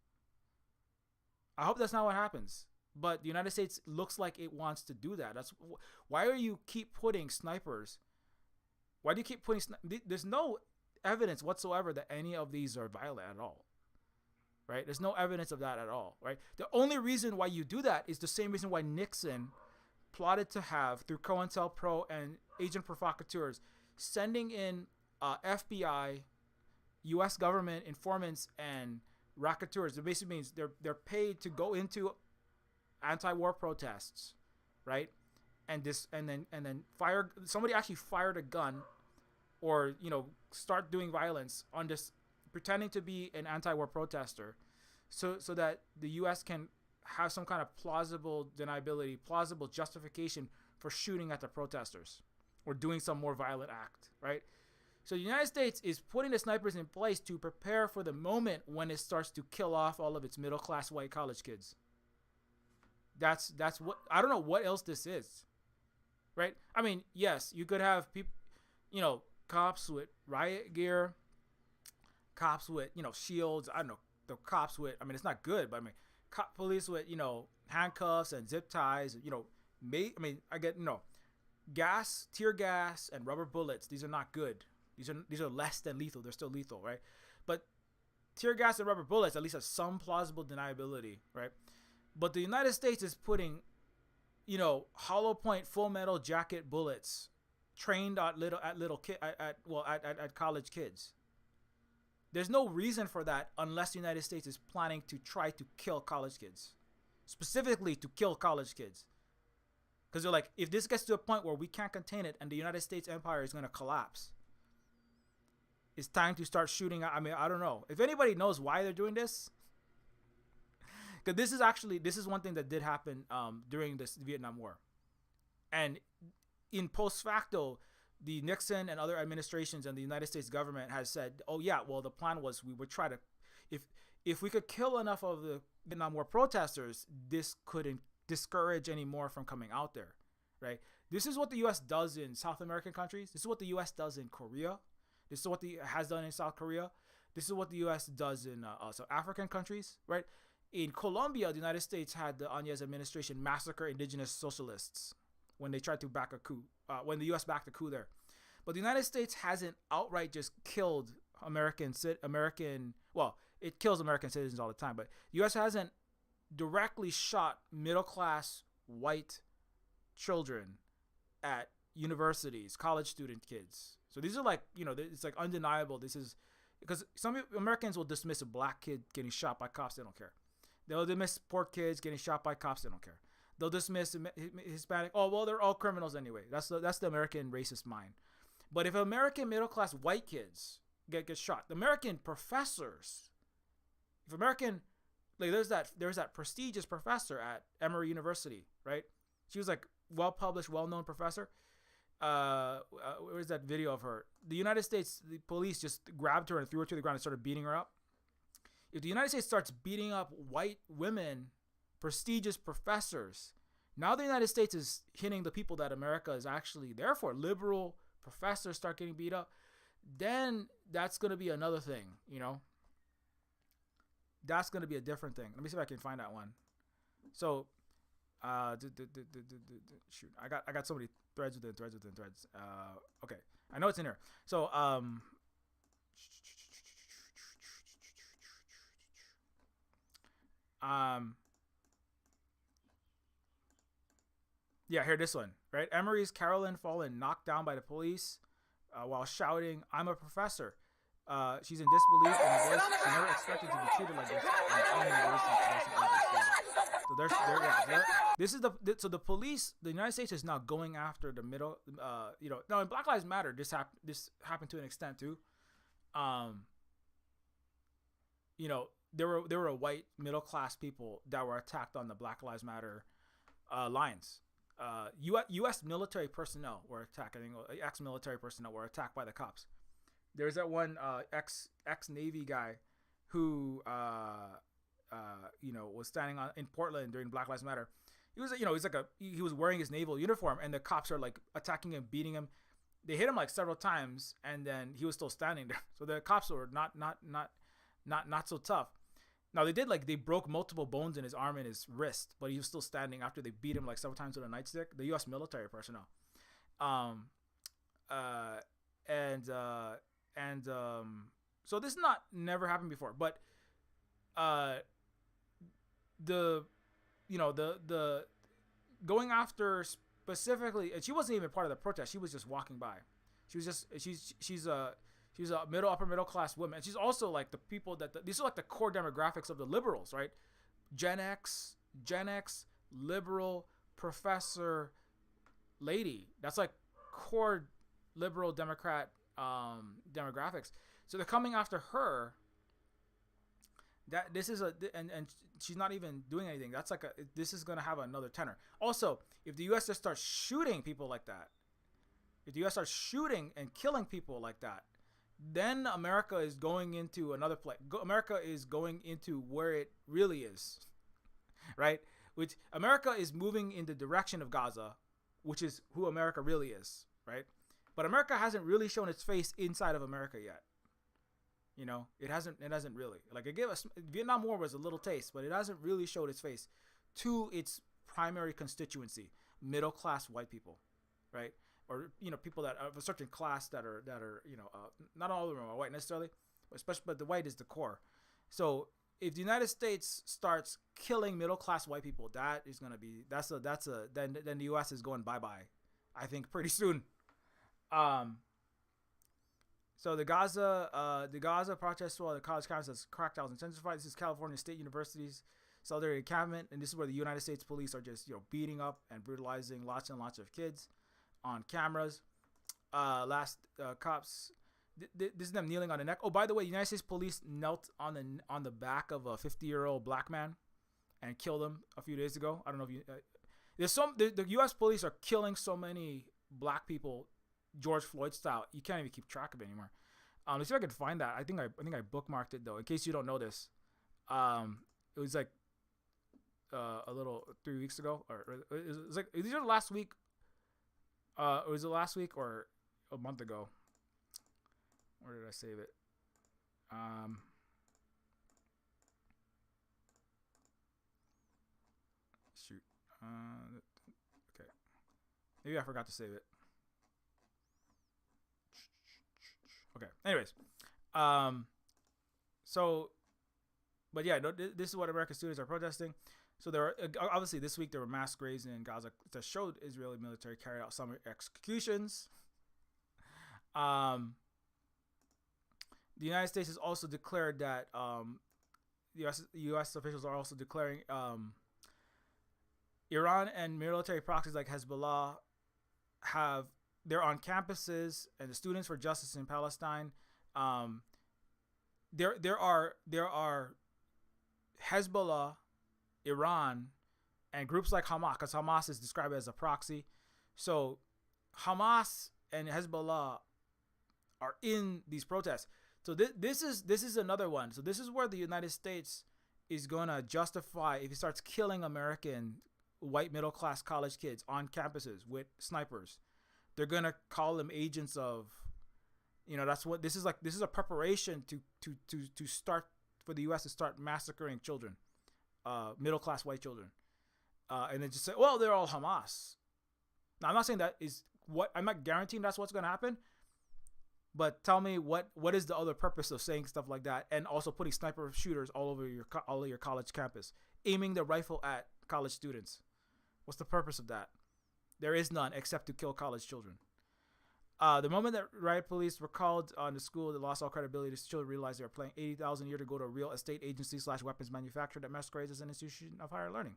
I hope that's not what happens. But the United States looks like it wants to do that. Why are you keep putting snipers? Why do you keep putting there's no evidence whatsoever that any of these are violent at all. Right? There's no evidence of that at all, right? The only reason why you do that is the same reason why Nixon plotted to have, through COINTELPRO and agent provocateurs, sending in FBI, U.S. government informants, and racketeers. It basically means they're paid to go into anti-war protests, right? And then somebody actually fired a gun, or start doing violence on this, pretending to be an anti-war protester, so that the U.S. can have some kind of plausible deniability, plausible justification for shooting at the protesters or doing some more violent act, right? So the United States is putting the snipers in place to prepare for the moment when it starts to kill off all of its middle-class white college kids. That's what, I don't know what else this is, right? I mean, yes, you could have people, cops with riot gear, cops with, shields. I don't know, the cops with, I mean, it's not good, but I mean, police with, handcuffs and zip ties, I get, gas, tear gas, and rubber bullets. These are not good. These are less than lethal. They're still lethal, right? But tear gas and rubber bullets at least have some plausible deniability, right? But the United States is putting, hollow point full metal jacket bullets trained at college kids. There's no reason for that unless the United States is planning to try to kill college kids, specifically to kill college kids. Because they're like, if this gets to a point where we can't contain it and the United States empire is going to collapse, it's time to start shooting. I mean, I don't know. If anybody knows why they're doing this, because this is one thing that did happen during this Vietnam War. And in post facto, the Nixon and other administrations and the United States government has said, oh yeah, well, the plan was we would try to, if we could kill enough of the Vietnam War protesters, this couldn't discourage any more from coming out there, right? This is what the U.S. does in South American countries. This is what the U.S. does in Korea. This is what has done in South Korea. This is what the U.S. does in South African countries, right? In Colombia, the United States had the Áñez administration massacre indigenous socialists when they tried to back a coup, when the U.S. backed a coup there. But the United States hasn't outright just killed well, it kills American citizens all the time, but the U.S. hasn't directly shot middle-class white children at universities, college student kids. So these are like, it's like undeniable. This is because some Americans will dismiss a black kid getting shot by cops. They don't care. They'll dismiss poor kids getting shot by cops. They don't care. They'll dismiss Hispanic. Oh, well, they're all criminals anyway. That's the American racist mind. But if American middle-class white kids get shot, the American professors, there's that prestigious professor at Emory University, right? She was like well-published, well-known professor. Where's that video of her? The United States, the police just grabbed her and threw her to the ground and started beating her up. If the United States starts beating up white women, prestigious professors, now the United States is hitting the people that America is actually there for. Liberal professors start getting beat up. Then that's going to be another thing, That's going to be a different thing. Let me see if I can find that one. So, shoot, I got so many threads within threads. Okay, I know it's in here. So yeah, here, this one, right? Emory's Carolyn Fallen knocked down by the police while shouting, "I'm a professor." She's in disbelief and her voice. She never expected to be treated like this. So this is the police. The United States is now going after the middle. Now in Black Lives Matter, this happened to an extent too. There were white middle class people that were attacked on the Black Lives Matter lines. U.S. military personnel were attacked. I think ex-military personnel were attacked by the cops. There's that one ex-Navy guy who was standing in Portland during Black Lives Matter. He was he was wearing his naval uniform, and the cops are like attacking him, beating him. They hit him like several times, and then he was still standing there. So the cops were not so tough. Now they broke multiple bones in his arm and his wrist, but he was still standing after they beat him like several times with a nightstick. The U.S. military personnel, so this never happened before, but the going after specifically, and she wasn't even part of the protest. She was just walking by. She's a upper middle class woman. And she's also like the people these are like the core demographics of the liberals, right? Gen X, liberal, professor, lady. That's like core liberal Democrat demographics. So they're coming after her. And she's not even doing anything. That's like this is gonna have another tenor. Also, if the U.S. just starts shooting people like that, if the U.S. starts shooting and killing people like that, then America is going into another place. America is going into where it really is, right? Which America is moving in the direction of Gaza, which is who America really is, right? But America hasn't really shown its face inside of America yet. It hasn't really. Like, it gave us Vietnam War was a little taste, but it hasn't really showed its face to its primary constituency, middle class white people, right? Or people that are of a certain class that are not all of them are white necessarily, but the white is the core. So if the United States starts killing middle class white people, then the U.S. is going bye-bye, I think, pretty soon. So the Gaza protests while the college campus has crackdowns intensified. This is California State University's Solidarity encampment, and this is where the United States police are just beating up and brutalizing lots and lots of kids on cameras. Cops. This is them kneeling on the neck. Oh, by the way, United States police knelt on the back of a 50-year-old black man and killed him a few days ago. I don't know if you. The U.S. police are killing so many black people, George Floyd style. You can't even keep track of it anymore. Let's see if I can find that. I think I bookmarked it though, in case you don't know this. It was like a little 3 weeks ago, or it was like either last week. Was it last week or a month ago? Where did I save it? Shoot. Okay. Maybe I forgot to save it. Okay. Anyways, but yeah, no, this is what American students are protesting. So there are obviously this week there were mass graves in Gaza that showed Israeli military carried out some executions. The United States has also declared that U.S. officials are also declaring Iran and military proxies like Hezbollah they're on campuses, and the Students for Justice in Palestine. There are Hezbollah, Iran, and groups like Hamas, because Hamas is described as a proxy. So Hamas and Hezbollah are in these protests. So this is another one. So this is where the United States is going to justify if it starts killing American white middle class college kids on campuses with snipers. They're going to call them agents of, that's what this is like. This is a preparation to start for the U.S. to start massacring children, middle class white children, and then just say, well, they're all Hamas. Now, I'm not saying that is what, I'm not guaranteeing that's what's going to happen, But tell me what is the other purpose of saying stuff like that, and also putting sniper shooters all of your college campus, aiming the rifle at college students? What's the purpose of that? There is none except to kill college children. The moment that riot police were called on the school, they lost all credibility. The children realized they were paying $80,000 a year to go to a real estate agency / weapons manufacturer that masquerades as an institution of higher learning.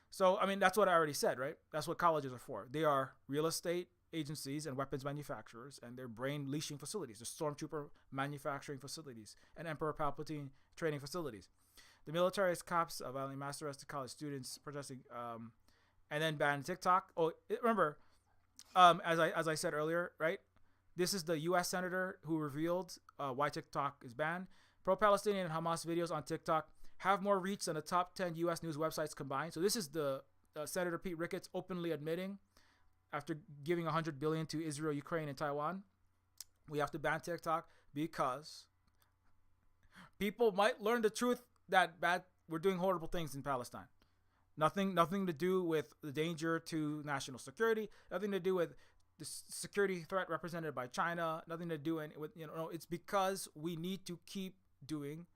So, I mean, that's what I already said, right? That's what colleges are for. They are real estate agencies and weapons manufacturers, and they're brain leashing facilities. They're stormtrooper manufacturing facilities and Emperor Palpatine training facilities. The military has cops violently mass arrested college students protesting, and then banned TikTok. Oh, remember, as I said earlier, right? This is the U.S. senator who revealed why TikTok is banned. Pro-Palestinian and Hamas videos on TikTok have more reach than the top 10 U.S. news websites combined. So this is the Senator Pete Ricketts openly admitting, after giving $100 billion to Israel, Ukraine, and Taiwan, we have to ban TikTok because people might learn the truth that we're doing horrible things in Palestine. Nothing to do with the danger to national security. Nothing to do with the security threat represented by China. Nothing to do with, it's because we need to keep doing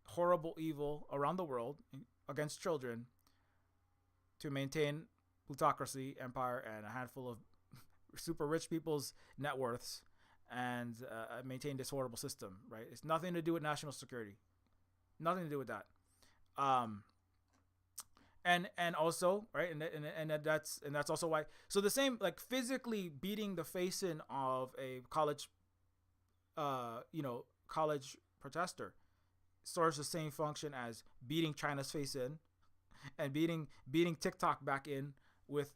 horrible evil around the world against children to maintain plutocracy, empire, and a handful of super rich people's net worths, and maintain this horrible system, right? It's nothing to do with national security. Nothing to do with that. And also, right, and that's also why. So the same, like, physically beating the face in of a college protester serves the same function as beating China's face in, and beating TikTok back in with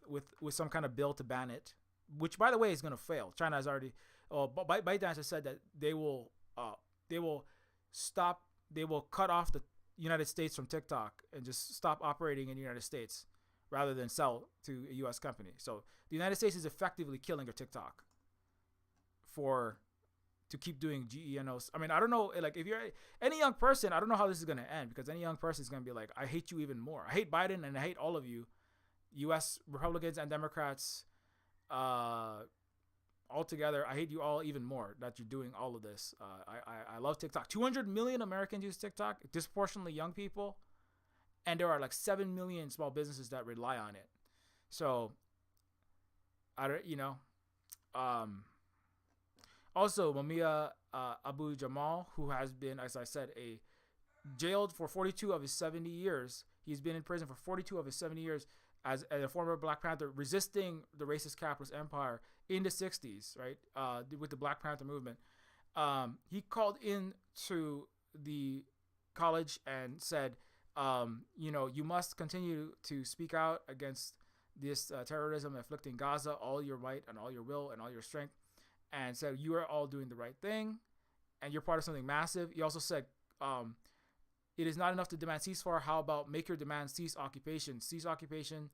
some kind of bill to ban it, which, by the way, is going to fail. China has already, ByteDance has said that they will cut off the United States from TikTok and just stop operating in the United States rather than sell to a U.S. company. So the United States is effectively killing their TikTok to keep doing GENOs. I mean, I don't know, like, if you're any young person, I don't know how this is going to end, because any young person is going to be like, I hate you even more. I hate Biden and I hate all of you, U.S. Republicans and Democrats, all together. I hate you all even more that you're doing all of this. I love TikTok. 200 million Americans use TikTok, disproportionately young people, and there are like 7 million small businesses that rely on it. So, also, Mumia Abu Jamal, who has been, as I said, jailed for 42 of his 70 years. He's been in prison for 42 of his 70 years as a former Black Panther, resisting the racist capitalist empire in the 60s, right, with the Black Panther movement. He called in to the college and said, you must continue to speak out against this terrorism afflicting Gaza, all your might and all your will and all your strength. And said, you are all doing the right thing, and you're part of something massive. He also said, it is not enough to demand ceasefire. How about make your demand cease occupation? Cease occupation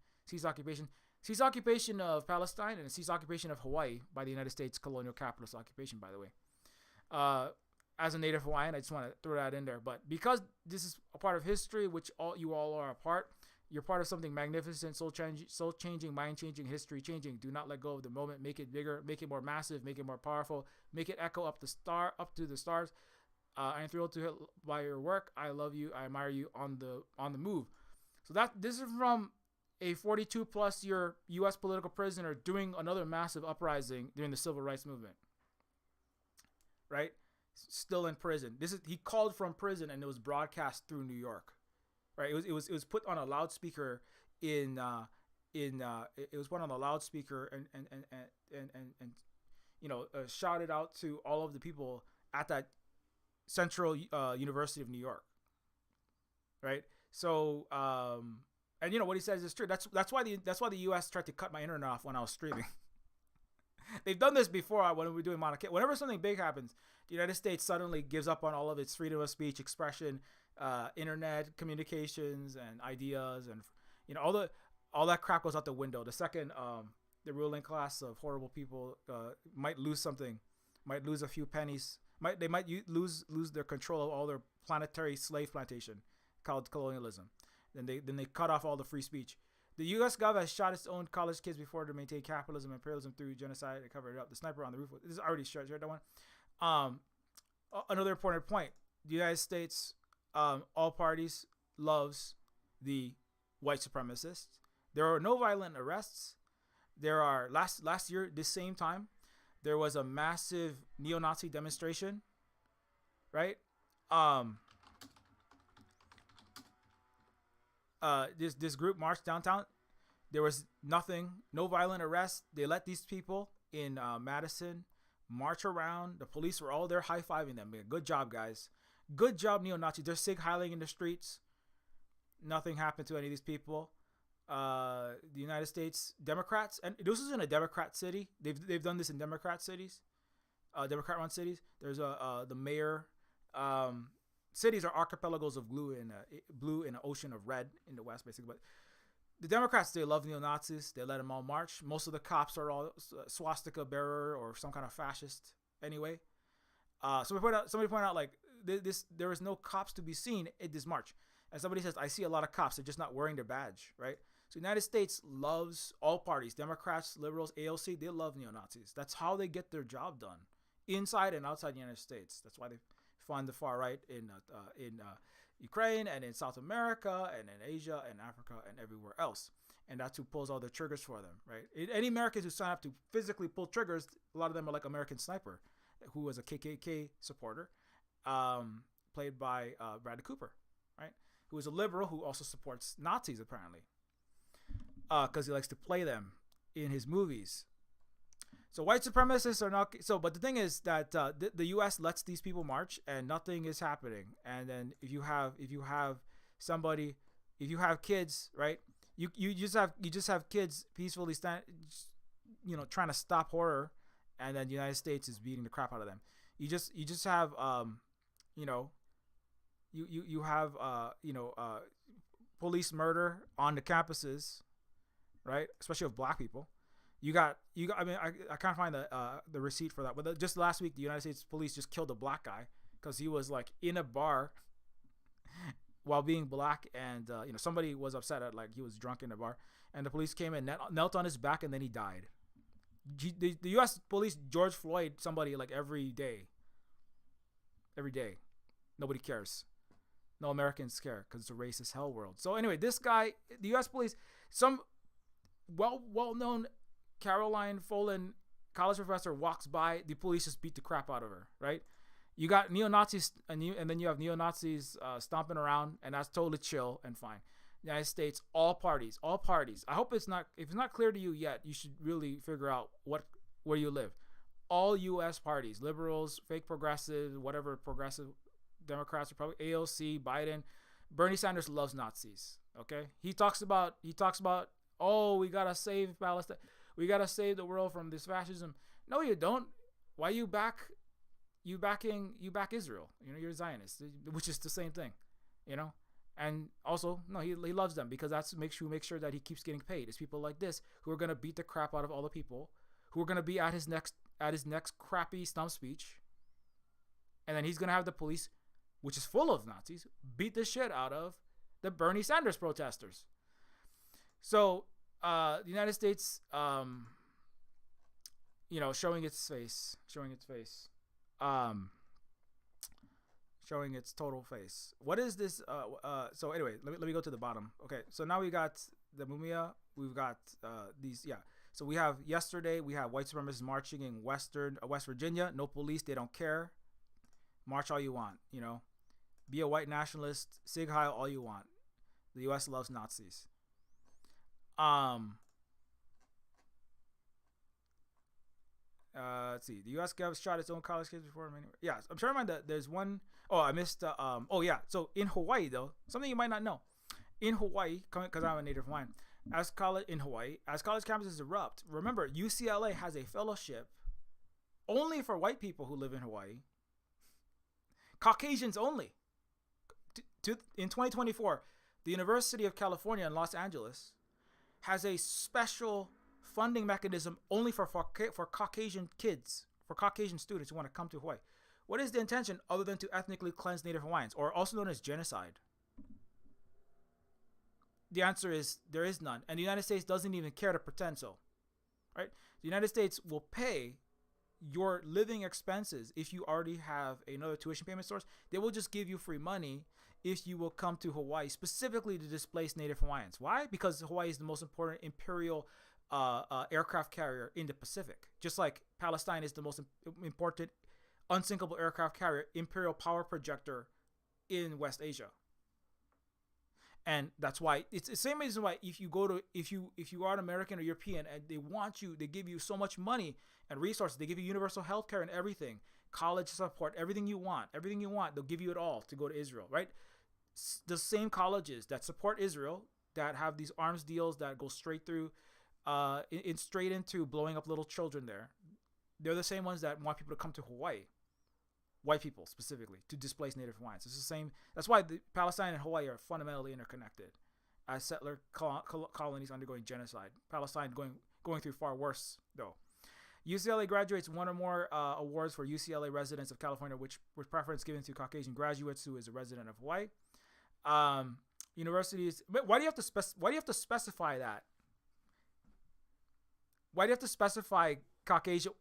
of Palestine, and cease occupation of Hawaii by the United States colonial capitalist occupation, by the way. As a native Hawaiian, I just want to throw that in there. But because this is a part of history, which you all are a part, you're part of something magnificent, soul-changing, mind-changing, history-changing. Do not let go of the moment. Make it bigger, make it more massive, make it more powerful, make it echo up to the stars. I'm thrilled by your work. I love you. I admire you on the move. So this is from a 42+ year U.S. political prisoner doing another massive uprising during the civil rights movement. Right? Still in prison. He called from prison, and it was broadcast through New York. Right, it was put on a loudspeaker it was put on a loudspeaker and shouted out to all of the people at that Central University of New York. Right, so what he says is true. That's why the U.S. tried to cut my internet off when I was streaming. They've done this before when we were doing Mauna Kea. Whenever something big happens, the United States suddenly gives up on all of its freedom of speech, expression, internet communications, and ideas, and all that crap goes out the window. The second the ruling class of horrible people might lose something, might lose a few pennies, they might lose their control of all their planetary slave plantation called colonialism. Then they cut off all the free speech. The U.S. government has shot its own college kids before to maintain capitalism and imperialism through genocide and cover it up. The sniper on the roof. This is already shared that one. Um, Another important point: the United States, all parties loves the white supremacists. There are no violent arrests. There are last year this same time there was a massive neo-Nazi demonstration, right? Um, this group marched downtown. There was nothing, no violent arrests. They let these people in Madison march around. The police were all there high fiving them. Good job, guys. Good job, neo Nazis. They're sig heiling in the streets. Nothing happened to any of these people. The United States Democrats, and this is in a Democrat city. They've done this in Democrat cities, Democrat-run cities. There's the mayor. Cities are archipelagos of blue in an ocean of red in the west, basically. But the Democrats, they love neo Nazis. They let them all march. Most of the cops are all swastika bearer or some kind of fascist anyway. Somebody pointed out like there is no cops to be seen at this march. And somebody says, I see a lot of cops. They're just not wearing their badge, right? So the United States loves all parties, Democrats, liberals, AOC. They love neo-Nazis. That's how they get their job done, inside and outside the United States. That's why they fund the far right in Ukraine and in South America and in Asia and Africa and everywhere else. And that's who pulls all the triggers for them, right? Any Americans who sign up to physically pull triggers, a lot of them are like American Sniper, who was a KKK supporter, played by Bradley Cooper, right? Who is a liberal who also supports Nazis, apparently, because he likes to play them in his movies. So white supremacists are not. So, but the thing is that the U.S. lets these people march and nothing is happening. And then if you have somebody, if you have kids, right? You just have kids peacefully trying to stop horror, and then the United States is beating the crap out of them. You just have You have police murder on the campuses, right? Especially of black people. You got. I mean, I can't find the receipt for that. But just last week, the United States police just killed a black guy because he was like in a bar while being black, and somebody was upset at like he was drunk in a bar, and the police came and knelt on his back, and then he died. The U.S. police George Floyd somebody like every day. Every day, nobody cares. No Americans care because it's a racist hell world. So anyway, this guy, the U.S. police, some well-known Caroline Folan college professor walks by, the police just beat the crap out of her, right? You got neo-Nazis, and then you have neo-Nazis stomping around, and that's totally chill and fine. United States, all parties. I hope if it's not clear to you yet, you should really figure out where you live. All U.S. parties, liberals, fake progressives, whatever progressive, Democrats, Republicans, AOC, Biden, Bernie Sanders loves Nazis. Okay, he talks about oh, we gotta save Palestine, we gotta save the world from this fascism. No, you don't. Why you back Israel? You're a Zionist, which is the same thing, And also, no, he loves them because that's make sure that he keeps getting paid. It's people like this who are gonna beat the crap out of all the people who are gonna be at his next crappy stump speech, and then he's gonna have the police, which is full of Nazis, beat the shit out of the Bernie Sanders protesters. So the United States, showing its face, showing its total face. What is this? So anyway, let me go to the bottom. Okay, so now we got the Mumia. We've got these. Yeah. So we have yesterday. We have white supremacists marching in West Virginia. No police. They don't care. March all you want. Be a white nationalist. Sig Heil all you want. The U.S. loves Nazis. Let's see. The U.S. government shot its own college kids before. Yeah, I'm trying to remind that there's one. Oh, I missed. Oh yeah. So in Hawaii though, something you might not know. In Hawaii, because I'm a native Hawaiian, as college campuses erupt. Remember, UCLA has a fellowship only for white people who live in Hawaii. Caucasians only. In 2024, the University of California in Los Angeles has a special funding mechanism only for Caucasian kids, for Caucasian students who want to come to Hawaii. What is the intention other than to ethnically cleanse Native Hawaiians, or also known as genocide? The answer is there is none, and the United States doesn't even care to pretend so. Right? The United States will pay your living expenses, if you already have another tuition payment source, they will just give you free money if you will come to Hawaii specifically to displace Native Hawaiians. Why? Because Hawaii is the most important imperial aircraft carrier in the Pacific. Just like Palestine is the most important unsinkable aircraft carrier, imperial power projector in West Asia. And that's why it's the same reason why if you are an American or European and they give you so much money and resources, they give you universal health care and everything, college support, everything you want, they'll give you it all to go to Israel, right? The same colleges that support Israel, that have these arms deals that go straight through, straight into blowing up little children there, they're the same ones that want people to come to Hawaii. White people specifically, to displace Native Hawaiians. It's the same. That's why Palestine and Hawaii are fundamentally interconnected, as settler colonies undergoing genocide. Palestine going through far worse though. UCLA graduates one or more awards for UCLA residents of California, which with preference given to Caucasian graduates who is a resident of Hawaii. Universities. But why do you have to specify that? Why do you have to specify Caucasian?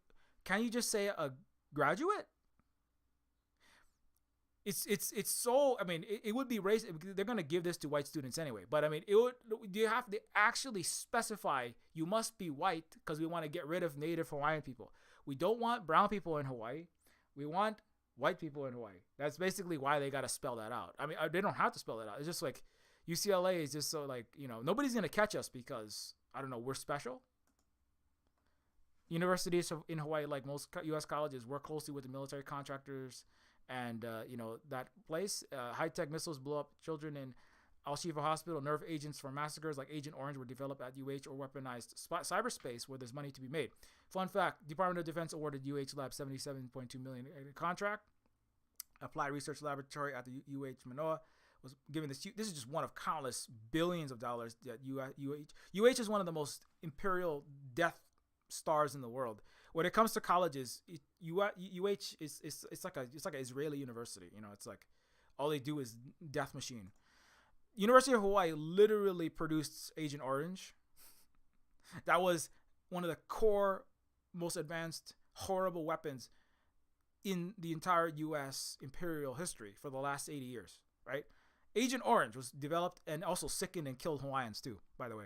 Can you just say a graduate? It's so, I mean, it would be racist. They're going to give this to white students anyway. But I mean, you have to actually specify you must be white because we want to get rid of Native Hawaiian people. We don't want brown people in Hawaii. We want white people in Hawaii. That's basically why they got to spell that out. I mean, they don't have to spell it out. It's just like UCLA is just so like, nobody's going to catch us because, I don't know, we're special. Universities in Hawaii, like most U.S. colleges, work closely with the military contractors. And, that place, high-tech missiles blow up children in Al-Shifa Hospital. Nerve agents for massacres like Agent Orange were developed at UH or weaponized cyberspace where there's money to be made. Fun fact, Department of Defense awarded UH Lab $77.2 million contract. Applied Research Laboratory at the UH Manoa was given this. This is just one of countless billions of dollars that UH is one of the most imperial death stars in the world. When it comes to colleges, UH it's like an Israeli university. It's like all they do is death machine. University of Hawaii literally produced Agent Orange. That was one of the core, most advanced, horrible weapons in the entire U.S. imperial history for the last 80 years. Right? Agent Orange was developed and also sickened and killed Hawaiians too, by the way.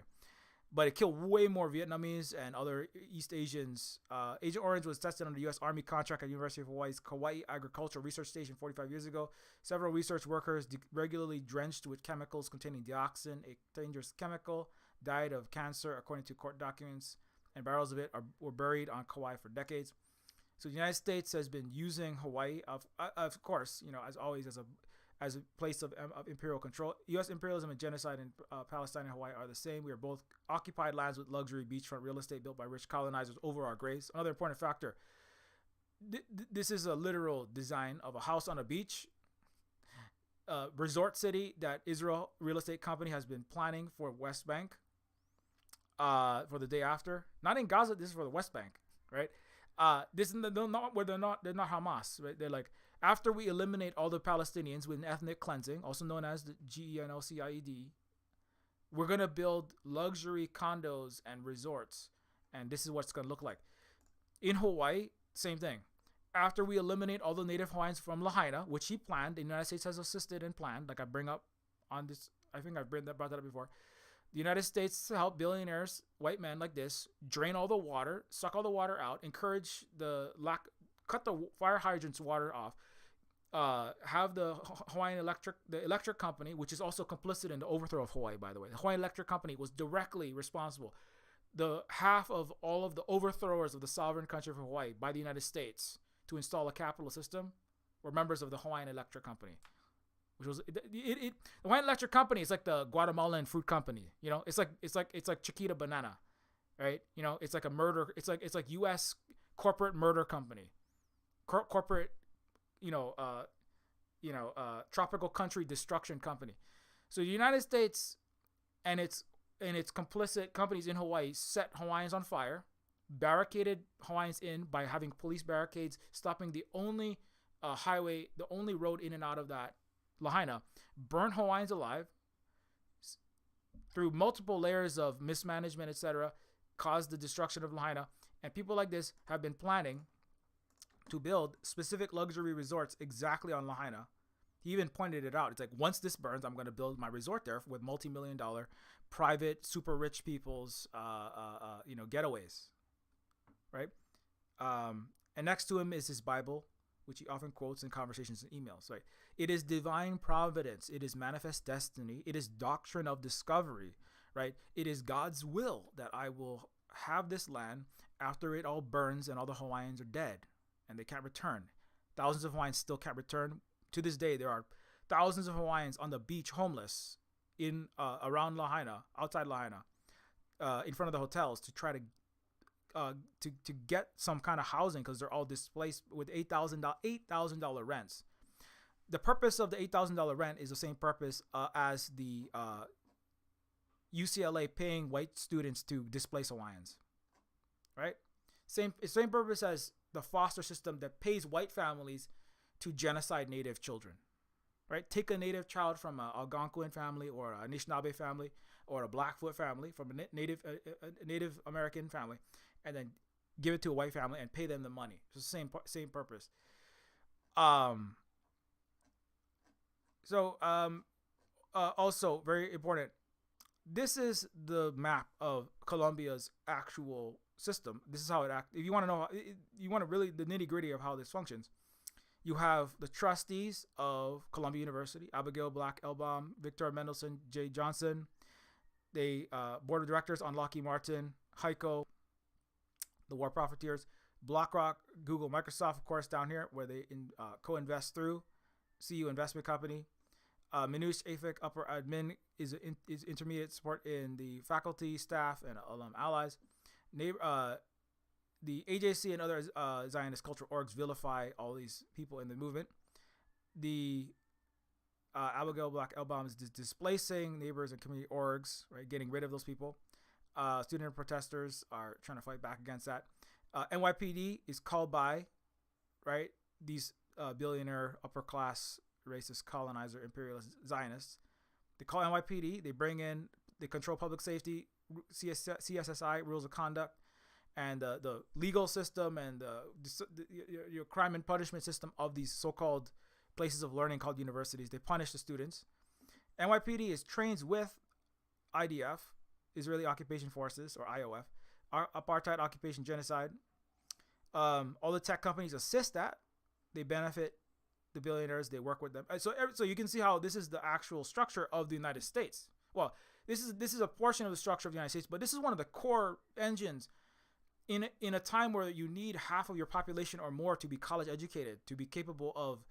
But it killed way more Vietnamese and other East Asians. Agent Orange was tested on the U.S. Army contract at University of Hawaii's Kauai Agricultural Research Station 45 years ago. Several research workers, regularly drenched with chemicals containing dioxin, a dangerous chemical, died of cancer, according to court documents, and barrels of it were buried on Kauai for decades. So the United States has been using Hawaii, of course, as always, as a place of imperial control. U.S. imperialism and genocide in Palestine and Hawaii are the same. We are both occupied lands with luxury beachfront real estate built by rich colonizers over our graves. Another important factor, this is a literal design of a house on a beach, resort city that Israel Real Estate Company has been planning for West Bank for the day after. Not in Gaza, this is for the West Bank, right? They're not Hamas, right? They're like, after we eliminate all the Palestinians with an ethnic cleansing, also known as the GENOCIED, we're going to build luxury condos and resorts. And this is what it's going to look like. In Hawaii, same thing. After we eliminate all the Native Hawaiians from Lahaina, which he planned, the United States has assisted and planned, like I bring up on this, I think I've brought that up before. The United States help billionaires, white men like this, drain all the water, suck all the water out, encourage cut the fire hydrants water off, have the the electric company, which is also complicit in the overthrow of Hawaii, by the way. The Hawaiian Electric Company was directly responsible. The half of all of the overthrowers of the sovereign country of Hawaii by the United States to install a capitalist system were members of the Hawaiian Electric Company, which was the Hawaiian Electric Company is like the Guatemalan fruit company. It's like Chiquita Banana, right? It's like a murder. It's like U.S. corporate murder company, corporate, tropical country destruction company. So the United States and its complicit companies in Hawaii set Hawaiians on fire, barricaded Hawaiians in by having police barricades stopping the only highway, the only road in and out of that Lahaina, burned Hawaiians alive through multiple layers of mismanagement, etc., caused the destruction of Lahaina. And people like this have been planning to build specific luxury resorts exactly on Lahaina. He even pointed it out. It's like, once this burns, I'm going to build my resort there with multi-million-dollar private, super rich people's, getaways, right? And next to him is his Bible, which he often quotes in conversations and emails, right? It is divine providence. It is manifest destiny. It is doctrine of discovery, right? It is God's will that I will have this land after it all burns and all the Hawaiians are dead and they can't return. Thousands of Hawaiians still can't return. To this day, there are thousands of Hawaiians on the beach homeless in around Lahaina, outside Lahaina, in front of the hotels to try to get some kind of housing because they're all displaced with $8,000 rents. The purpose of the $8,000 rent is the same purpose as the UCLA paying white students to displace Hawaiians, right? Same purpose as the foster system that pays white families to genocide Native children, right? Take a Native child from a Algonquin family or a Anishinaabe family or a Blackfoot family, from a Native American family, and then give it to a white family and pay them the money. It's the same purpose. Also very important. This is the map of Columbia's actual system. This is how it acts. If you want to know, you want to really the nitty gritty of how this functions. You have the trustees of Columbia University: Abigail Black Elbaum, Victor Mendelsohn, Jay Johnson. They board of directors on Lockheed Martin, HEICO, the war profiteers, BlackRock, Google, Microsoft, of course, down here where they co-invest through. CU Investment Company. Minush Afik, upper admin, is intermediate support in the faculty, staff, and alum allies. The AJC and other Zionist cultural orgs vilify all these people in the movement. The Abigail Black Elbaum is displacing neighbors and community orgs, right? Getting rid of those people. Student protesters are trying to fight back against that. NYPD is called by, right, these billionaire upper class racist colonizer imperialist Zionists. They call NYPD. They control public safety, CSSI, rules of conduct, and the legal system and your crime and punishment system of these so-called places of learning called universities. They punish the students. NYPD is trained with IDF, Israeli Occupation Forces, or IOF, apartheid, occupation, genocide. All the tech companies assist that. They benefit the billionaires. They work with them. So you can see how this is the actual structure of the United States. Well, this is a portion of the structure of the United States, but this is one of the core engines in a time where you need half of your population or more to be college educated, to be capable of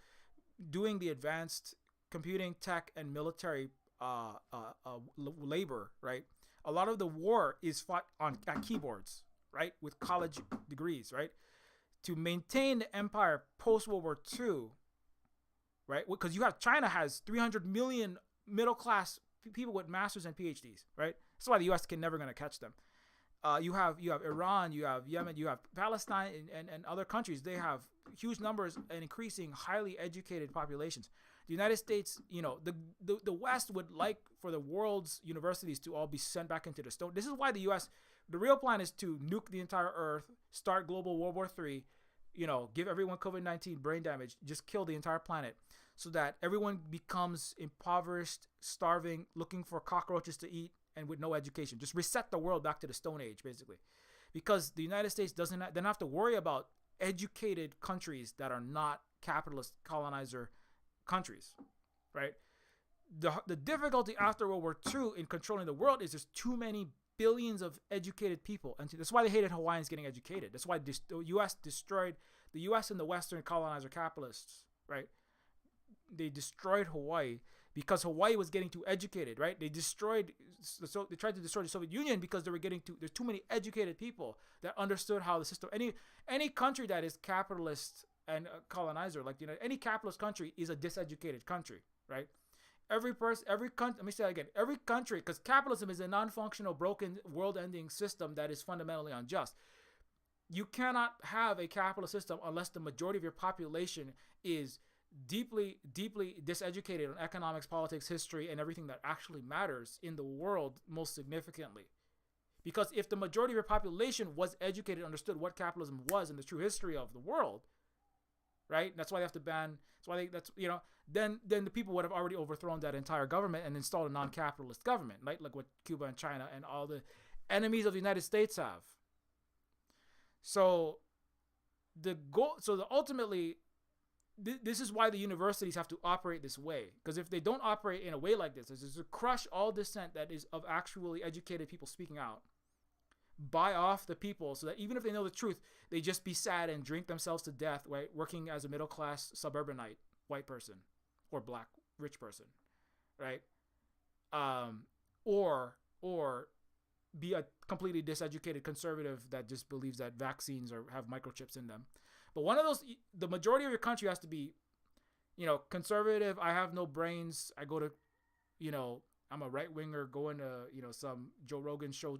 doing the advanced computing, tech, and military labor, right? A lot of the war is fought at keyboards, right, with college degrees, right? To maintain the empire post-World War II, right? Because China has 300 million middle-class people with masters and PhDs, right? That's why the U.S. can never going to catch them. You have Iran, you have Yemen, you have Palestine, and other countries. They have huge numbers and increasing highly educated populations. The United States, the West would like for the world's universities to all be sent back into the stone. This is why the U.S. The real plan is to nuke the entire Earth, start global World War III, give everyone COVID-19 brain damage, just kill the entire planet, so that everyone becomes impoverished, starving, looking for cockroaches to eat, and with no education. Just reset the world back to the Stone Age, basically. Because the United States doesn't have to worry about educated countries that are not capitalist colonizer countries, right? The difficulty after World War II in controlling the world is there's too many billions of educated people. And that's why they hated Hawaiians getting educated. That's why the U.S. destroyed the U.S. and the Western colonizer capitalists, right? They destroyed Hawaii because Hawaii was getting too educated, right? They tried to destroy the Soviet Union because there's too many educated people that understood how the system. Any country that is capitalist and colonizer, like any capitalist country, is a diseducated country, right? Every country. Let me say that again. Every country, because capitalism is a non-functional, broken, world-ending system that is fundamentally unjust. You cannot have a capitalist system unless the majority of your population is deeply, deeply diseducated on economics, politics, history, and everything that actually matters in the world most significantly. Because if the majority of your population was educated, understood what capitalism was and the true history of the world, right? That's why they have to ban. That's why that's then the people would have already overthrown that entire government and installed a non-capitalist government, right? Like what Cuba and China and all the enemies of the United States have. So the goal, ultimately, this is why the universities have to operate this way. Because if they don't operate in a way like this, is to crush all dissent that is of actually educated people speaking out, buy off the people, so that even if they know the truth, they just be sad and drink themselves to death, right? Working as a middle class suburbanite white person or black rich person, right? Or be a completely diseducated conservative that just believes that vaccines have microchips in them. But one of those, the majority of your country has to be, conservative. I have no brains. I go to, I'm a right winger going to, some Joe Rogan show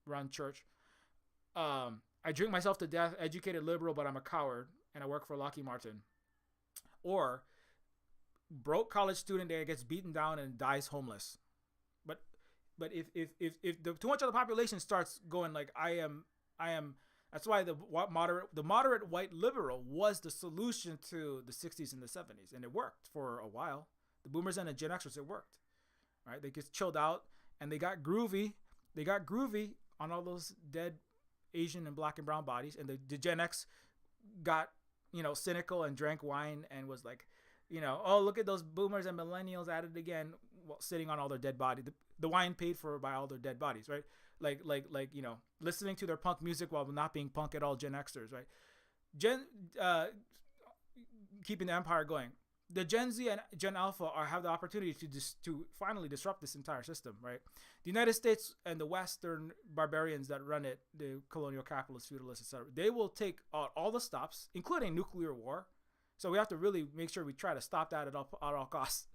run church. I drink myself to death, educated liberal, but I'm a coward and I work for Lockheed Martin. Or broke college student that gets beaten down and dies homeless. But if too much of the population starts going like I am, that's why the moderate white liberal was the solution to the 60s and the 70s, and it worked for a while. The boomers and the Gen Xers, it worked, right? They just chilled out and they got groovy. They got groovy on all those dead Asian and black and brown bodies, and the Gen X got cynical and drank wine and was like, oh, look at those boomers and millennials at it again, sitting on all their dead bodies. The wine paid for by all their dead bodies, right? Like listening to their punk music while not being punk at all. Gen Xers, right? Keeping the empire going. The Gen Z and Gen Alpha have the opportunity to finally disrupt this entire system, right? The United States and the Western barbarians that run it, the colonial capitalists, feudalists, etc., they will take out all the stops, including nuclear war. So we have to really make sure we try to stop that at all costs.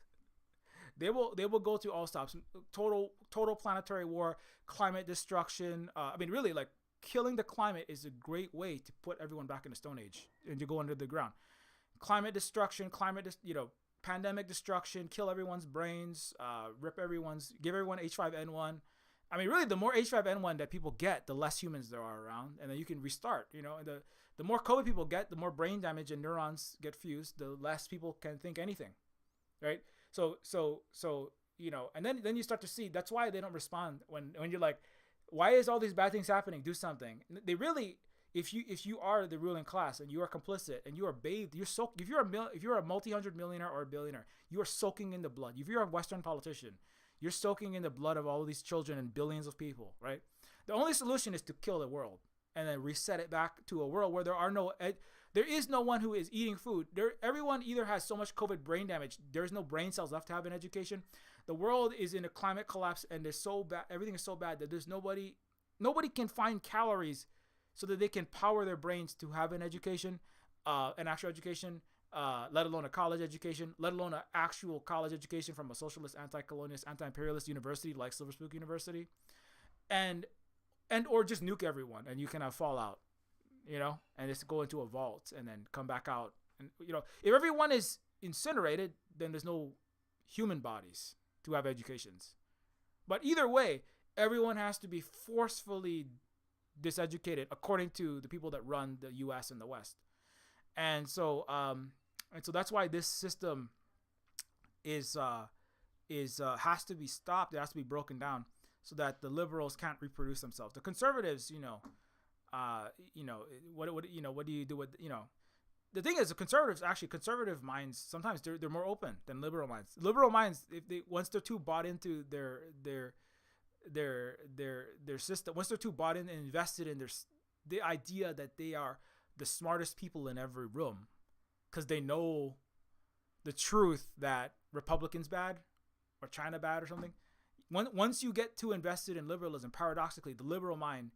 They will go to all stops. Total planetary war, climate destruction. Really, like killing the climate is a great way to put everyone back in the Stone Age and to go under the ground. Climate destruction, pandemic destruction, kill everyone's brains, give everyone H5N1. Really, the more H5N1 that people get, the less humans there are around, and then you can restart. The more COVID people get, the more brain damage and neurons get fused, the less people can think anything, right? So and then you start to see that's why they don't respond when you're like, why is all these bad things happening? Do something. They really, if you are the ruling class and you are complicit and you are bathed, you're soaked. If you're a multi-hundred millionaire or a billionaire, you are soaking in the blood. If you're a Western politician, you're soaking in the blood of all of these children and billions of people, right? The only solution is to kill the world and then reset it back to a world where there is no one who is eating food. Everyone either has so much COVID brain damage, there's no brain cells left to have an education. The world is in a climate collapse and there's so bad, everything is so bad that there's nobody can find calories so that they can power their brains to have an education, an actual education, let alone a college education, let alone an actual college education from a socialist, anti-colonialist, anti-imperialist university like Silver Spoon University, and or just nuke everyone and you can have fallout, and just go into a vault and then come back out. And if everyone is incinerated, then there's no human bodies to have educations. But either way, everyone has to be forcefully diseducated according to the people that run the U.S. and the West. And so that's why this system has to be stopped. It has to be broken down so that the liberals can't reproduce themselves. The conservatives, what do you do with, the thing is, the conservatives, actually, conservative minds, sometimes they're more open than liberal minds. Liberal minds, once they're too bought into their system, once they're too bought in and invested in the idea that they are the smartest people in every room, because they know the truth that Republicans bad or China bad or something. Once you get too invested in liberalism, paradoxically, the liberal mind,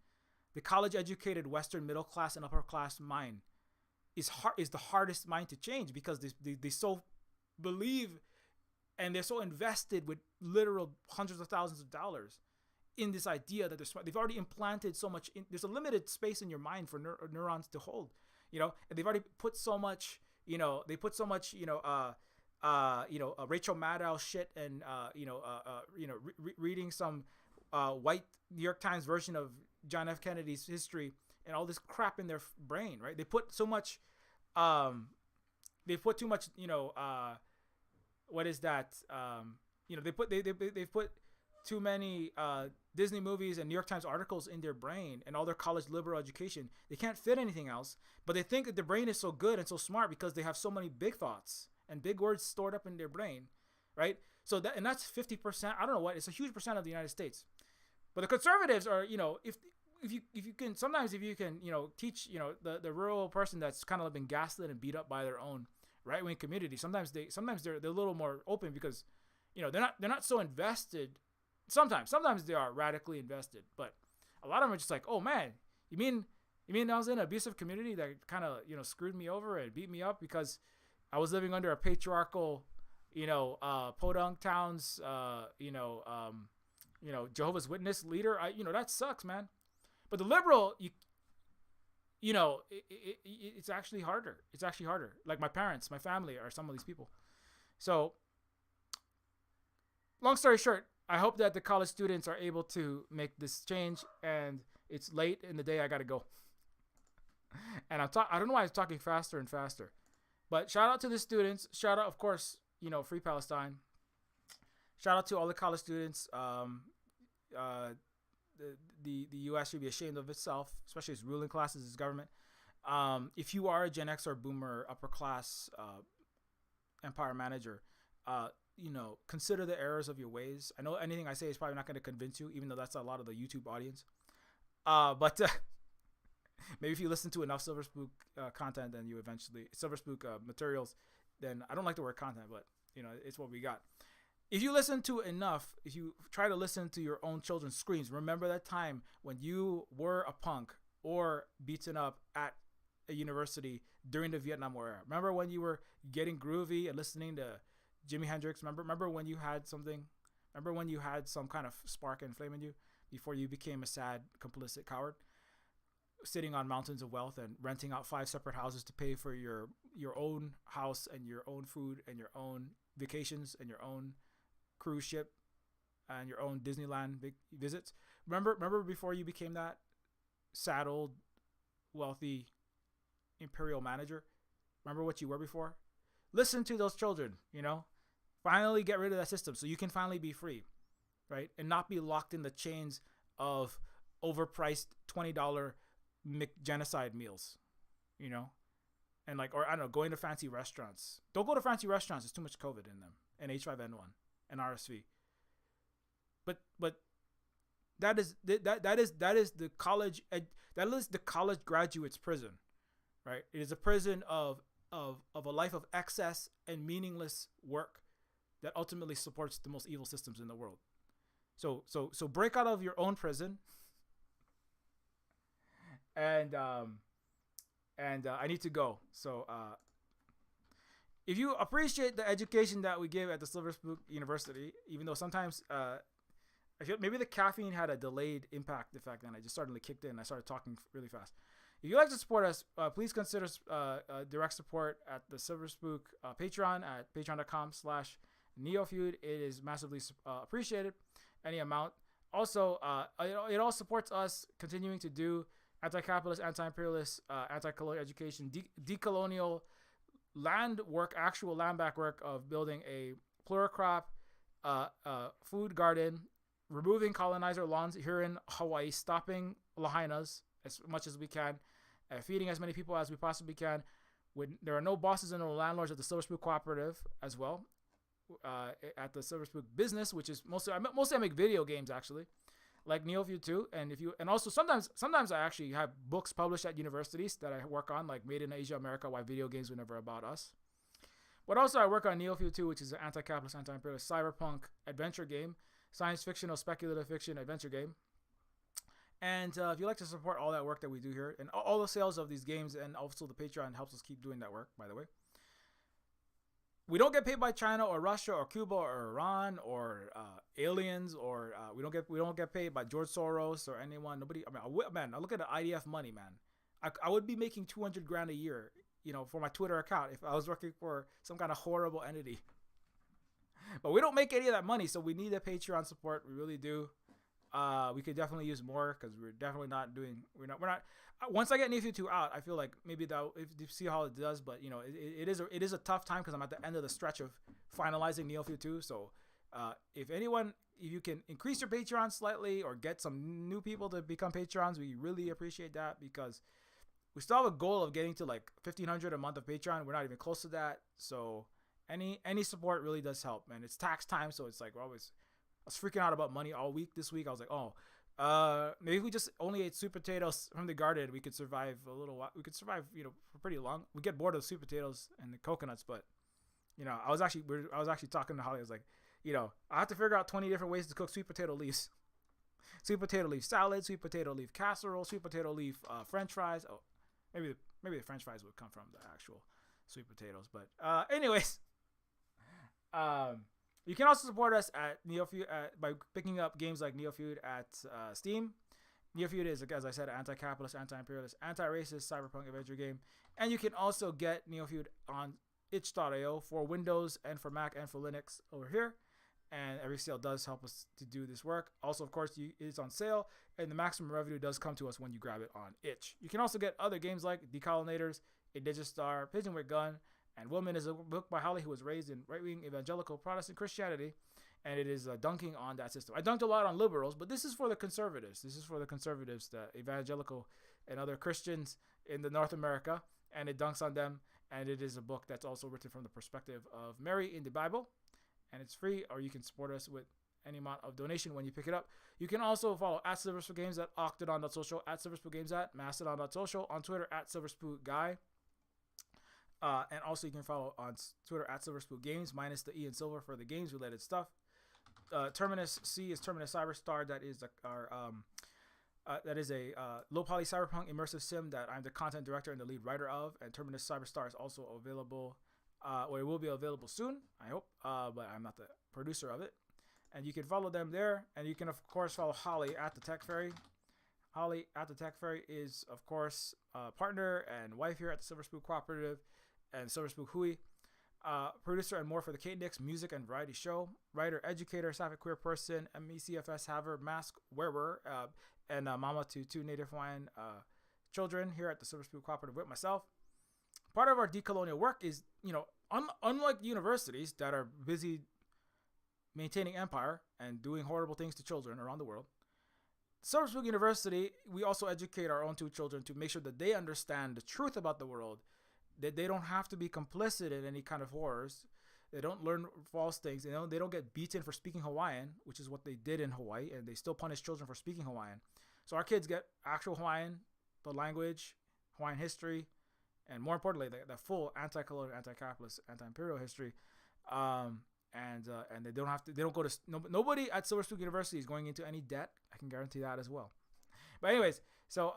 the college-educated Western middle class and upper class mind, is the hardest mind to change, because they so believe and they're so invested with literal hundreds of thousands of dollars in this idea that they're smart. They've already implanted so much. There's a limited space in your mind for neurons to hold, and they've already put so much. Rachel Maddow shit and reading some white New York Times version of John F. Kennedy's history and all this crap in their brain, right? They put so much they put too much, what is that? They've put too many Disney movies and New York Times articles in their brain and all their college liberal education. They can't fit anything else, but they think that their brain is so good and so smart because they have so many big thoughts and big words stored up in their brain, right? So that's 50%. I don't know what. It's a huge percent of the United States. But the conservatives are, if you can teach, the rural person that's kind of been gaslit and beat up by their own right wing community. Sometimes they're a little more open because, they're not so invested. Sometimes they are radically invested, but a lot of them are just like, oh man, you mean I was in an abusive community that kind of screwed me over and beat me up because I was living under a patriarchal, podunk towns, Jehovah's Witness leader. That sucks, man. But the liberal, it's actually harder. It's actually harder. Like my parents, my family are some of these people. So, long story short, I hope that the college students are able to make this change. And it's late in the day. I got to go. And I don't know why I'm talking faster and faster. But shout out to the students. Shout out, of course, Free Palestine. Shout out to all the college students. The U.S. should be ashamed of itself, especially its ruling classes, its government. If you are a Gen X or boomer, upper class, empire manager, consider the errors of your ways. I know anything I say is probably not going to convince you, even though that's a lot of the YouTube audience. But maybe if you listen to enough Silver Spook content, then you eventually Silver Spook materials. Then I don't like the word content, but it's what we got. If you listen to enough, if you try to listen to your own children's screams, remember that time when you were a punk or beaten up at a university during the Vietnam War era. Remember when you were getting groovy and listening to Jimi Hendrix? Remember when you had something? Remember when you had some kind of spark and flame in you before you became a sad, complicit coward? Sitting on mountains of wealth and renting out 5 separate houses to pay for your own house and your own food and your own vacations and your own cruise ship and your own Disneyland visits. Remember before you became that sad old wealthy imperial manager? Remember what you were before? Listen to those children, finally get rid of that system so you can finally be free, right? And not be locked in the chains of overpriced $20 genocide meals, and going to fancy restaurants. Don't go to fancy restaurants. There's too much COVID in them and H5N1 and RSV. But that is the college graduate's prison, right? It is a prison of a life of excess and meaningless work that ultimately supports the most evil systems in the world. So break out of your own prison. And I need to go. So if you appreciate the education that we give at the Silver Spook University, even though sometimes I feel maybe the caffeine had a delayed impact effect and I just suddenly kicked in. I started talking really fast. If you'd like to support us, please consider direct support at the Silver Spook Patreon at patreon.com/Neofeud. It is massively appreciated. Any amount. Also, it all supports us continuing to do anti-capitalist, anti-imperialist, anti-colonial education, decolonial land work, actual land back work of building a pluricrop food garden, removing colonizer lawns here in Hawaii, stopping lahaina's as much as we can, feeding as many people as we possibly can. When there are no bosses and no landlords at the Silver Spook Cooperative as well, at the Silver Spook business, which is mostly I make video games actually, like Neofeud too. And also sometimes I actually have books published at universities that I work on, like Made in Asia America, Why Video Games Were Never About Us. But also I work on Neofeud too, which is an anti-capitalist, anti-imperialist cyberpunk adventure game, science fiction or speculative fiction adventure game. And if you'd like to support all that work that we do here and all the sales of these games, and also the Patreon helps us keep doing that work, by the way. We don't get paid by China or Russia or Cuba or Iran or aliens, or we don't get paid by George Soros or anyone. Nobody. I look at the IDF money, man. I would be making $200,000 a year, for my Twitter account if I was working for some kind of horrible entity. But we don't make any of that money, so we need the Patreon support. We really do. We could definitely use more because we're definitely not doing. We're not. Once I get Neofeud 2 out, I feel like maybe that if you see how it does. But it is a tough time because I'm at the end of the stretch of finalizing Neofeud 2. So if you can increase your Patreon slightly or get some new people to become Patrons, we really appreciate that because we still have a goal of getting to like 1,500 a month of Patreon. We're not even close to that. So any support really does help, man. It's tax time, so it's like I was freaking out about money all week this week. I was like, maybe if we just only ate sweet potatoes from the garden, we could survive a little while. We could survive, for pretty long. We get bored of the sweet potatoes and the coconuts, but I was actually talking to Holly. I was like, I have to figure out 20 different ways to cook sweet potato leaves. Sweet potato leaf salad, sweet potato leaf casserole, sweet potato leaf French fries. Oh, maybe the French fries would come from the actual sweet potatoes. But anyways, you can also support us at Neofeud by picking up games like Neofeud at Steam. Neofeud is, as I said, an anti-capitalist, anti-imperialist, anti-racist cyberpunk adventure game. And you can also get Neofeud on itch.io for Windows and for Mac and for Linux over here. And every sale does help us to do this work. Also, of course, it's on sale, and the maximum revenue does come to us when you grab it on itch. You can also get other games like Decolonators, A Digistar, Pigeon with Gun, and Woman is a book by Holly who was raised in right-wing evangelical Protestant Christianity, and it is dunking on that system. I dunked a lot on liberals, but this is for the conservatives. This is for the conservatives, the evangelical and other Christians in the North America, and it dunks on them, and it is a book that's also written from the perspective of Mary in the Bible, and it's free, or you can support us with any amount of donation when you pick it up. You can also follow at SilverSpoonGames at Octodon.social, at SilverSpoonGames at Mastodon.social, on Twitter at SilverSpoonGuy. And also you can follow on Twitter at SilverSpoonGames, minus the E in silver for the games related stuff. Terminus C is Terminus Cyberstar. That is a low poly cyberpunk immersive sim that I'm the content director and the lead writer of. And Terminus Cyberstar is also available, or it will be available soon, I hope. But I'm not the producer of it. And you can follow them there. And you can of course follow Holly at the Tech Fairy. Holly at the Tech Fairy is of course partner and wife here at the Silver Spoon Cooperative and Silver Spoon Hui. Producer and more for the Kate Nix music and variety show. Writer, educator, sapphic queer person, MECFS haver, mask wearer, and mama to two Native Hawaiian children here at the Silver Spoon Cooperative with myself. Part of our decolonial work is, unlike universities that are busy maintaining empire and doing horrible things to children around the world, Silver Spoon University, we also educate our own two children to make sure that they understand the truth about the world, that they don't have to be complicit in any kind of horrors. They don't learn false things. They don't get beaten for speaking Hawaiian, which is what they did in Hawaii, and they still punish children for speaking Hawaiian. So our kids get actual Hawaiian, the language, Hawaiian history, and more importantly, the full anti-colonial, anti-capitalist, anti-imperial history. And they don't go to, nobody at Silver Spoon University is going into any debt. I can guarantee that as well. But anyways, so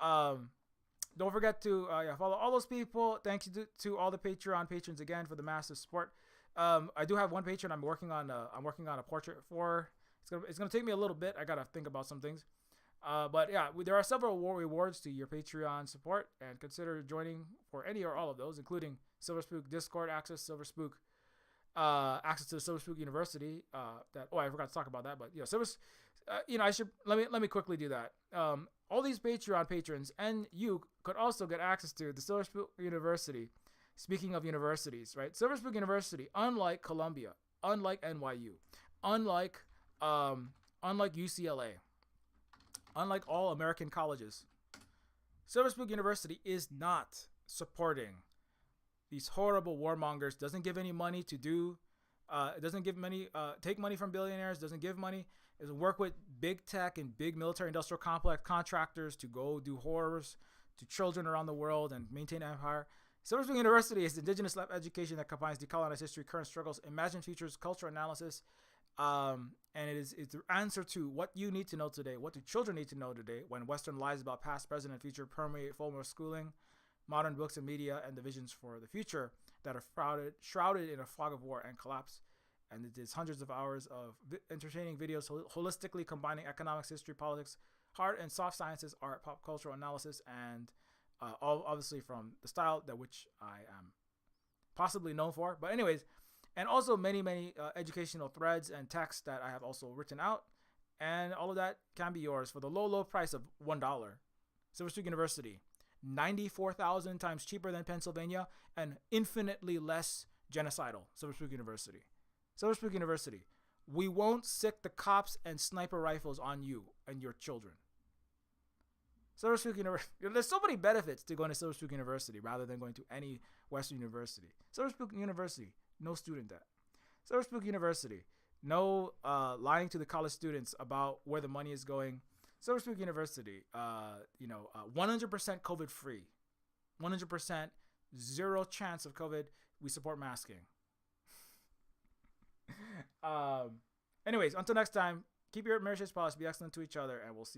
don't forget to follow all those people. Thank you to all the Patreon patrons again for the massive support. I do have one patron I'm working on a portrait for. It's gonna take me a little bit. I gotta think about some things. But yeah, there are several rewards to your Patreon support, and consider joining for any or all of those, including Silver Spook Discord access, Silver Spook access to the Silver Spook University. I forgot to talk about that, but I should let me quickly do that. All these Patreon patrons and you could also get access to the Silver Spook University. Speaking of universities, right? Silver Spook University, unlike Columbia, unlike NYU, unlike UCLA, unlike all American colleges, Silver Spook University is not supporting these horrible warmongers. Doesn't give any money to do. It doesn't give money. Take money from billionaires. Doesn't give money. Is work with big tech and big military industrial complex contractors to go do horrors to children around the world and maintain empire. Silver Spoon University is indigenous lab education that combines decolonized history, current struggles, imagined futures, cultural analysis, and it's the answer to what you need to know today. What do children need to know today when Western lies about past, present, and future permeate formal schooling, modern books and media, and the visions for the future that are shrouded in a fog of war and collapse. And it is hundreds of hours of entertaining videos holistically combining economics, history, politics, hard and soft sciences, art, pop cultural analysis, and all obviously from the style that which I am possibly known for. But anyways, and also many educational threads and texts that I have also written out And all of that can be yours for the low, low price of $1. Silver Spring University, 94,000 times cheaper than Pennsylvania and infinitely less genocidal. Silver Spring University. Silver Spring University. We won't sick the cops and sniper rifles on you and your children. Silver Spring University. There's so many benefits to going to Silver Spring University rather than going to any Western university. Silver Spring University, no student debt. Silver Spring University, no lying to the college students about where the money is going. Silver Spring University, 100% COVID free, 100%, zero chance of COVID. We support masking. Anyways, until next time, keep your marriage policy, be excellent to each other, and we'll see.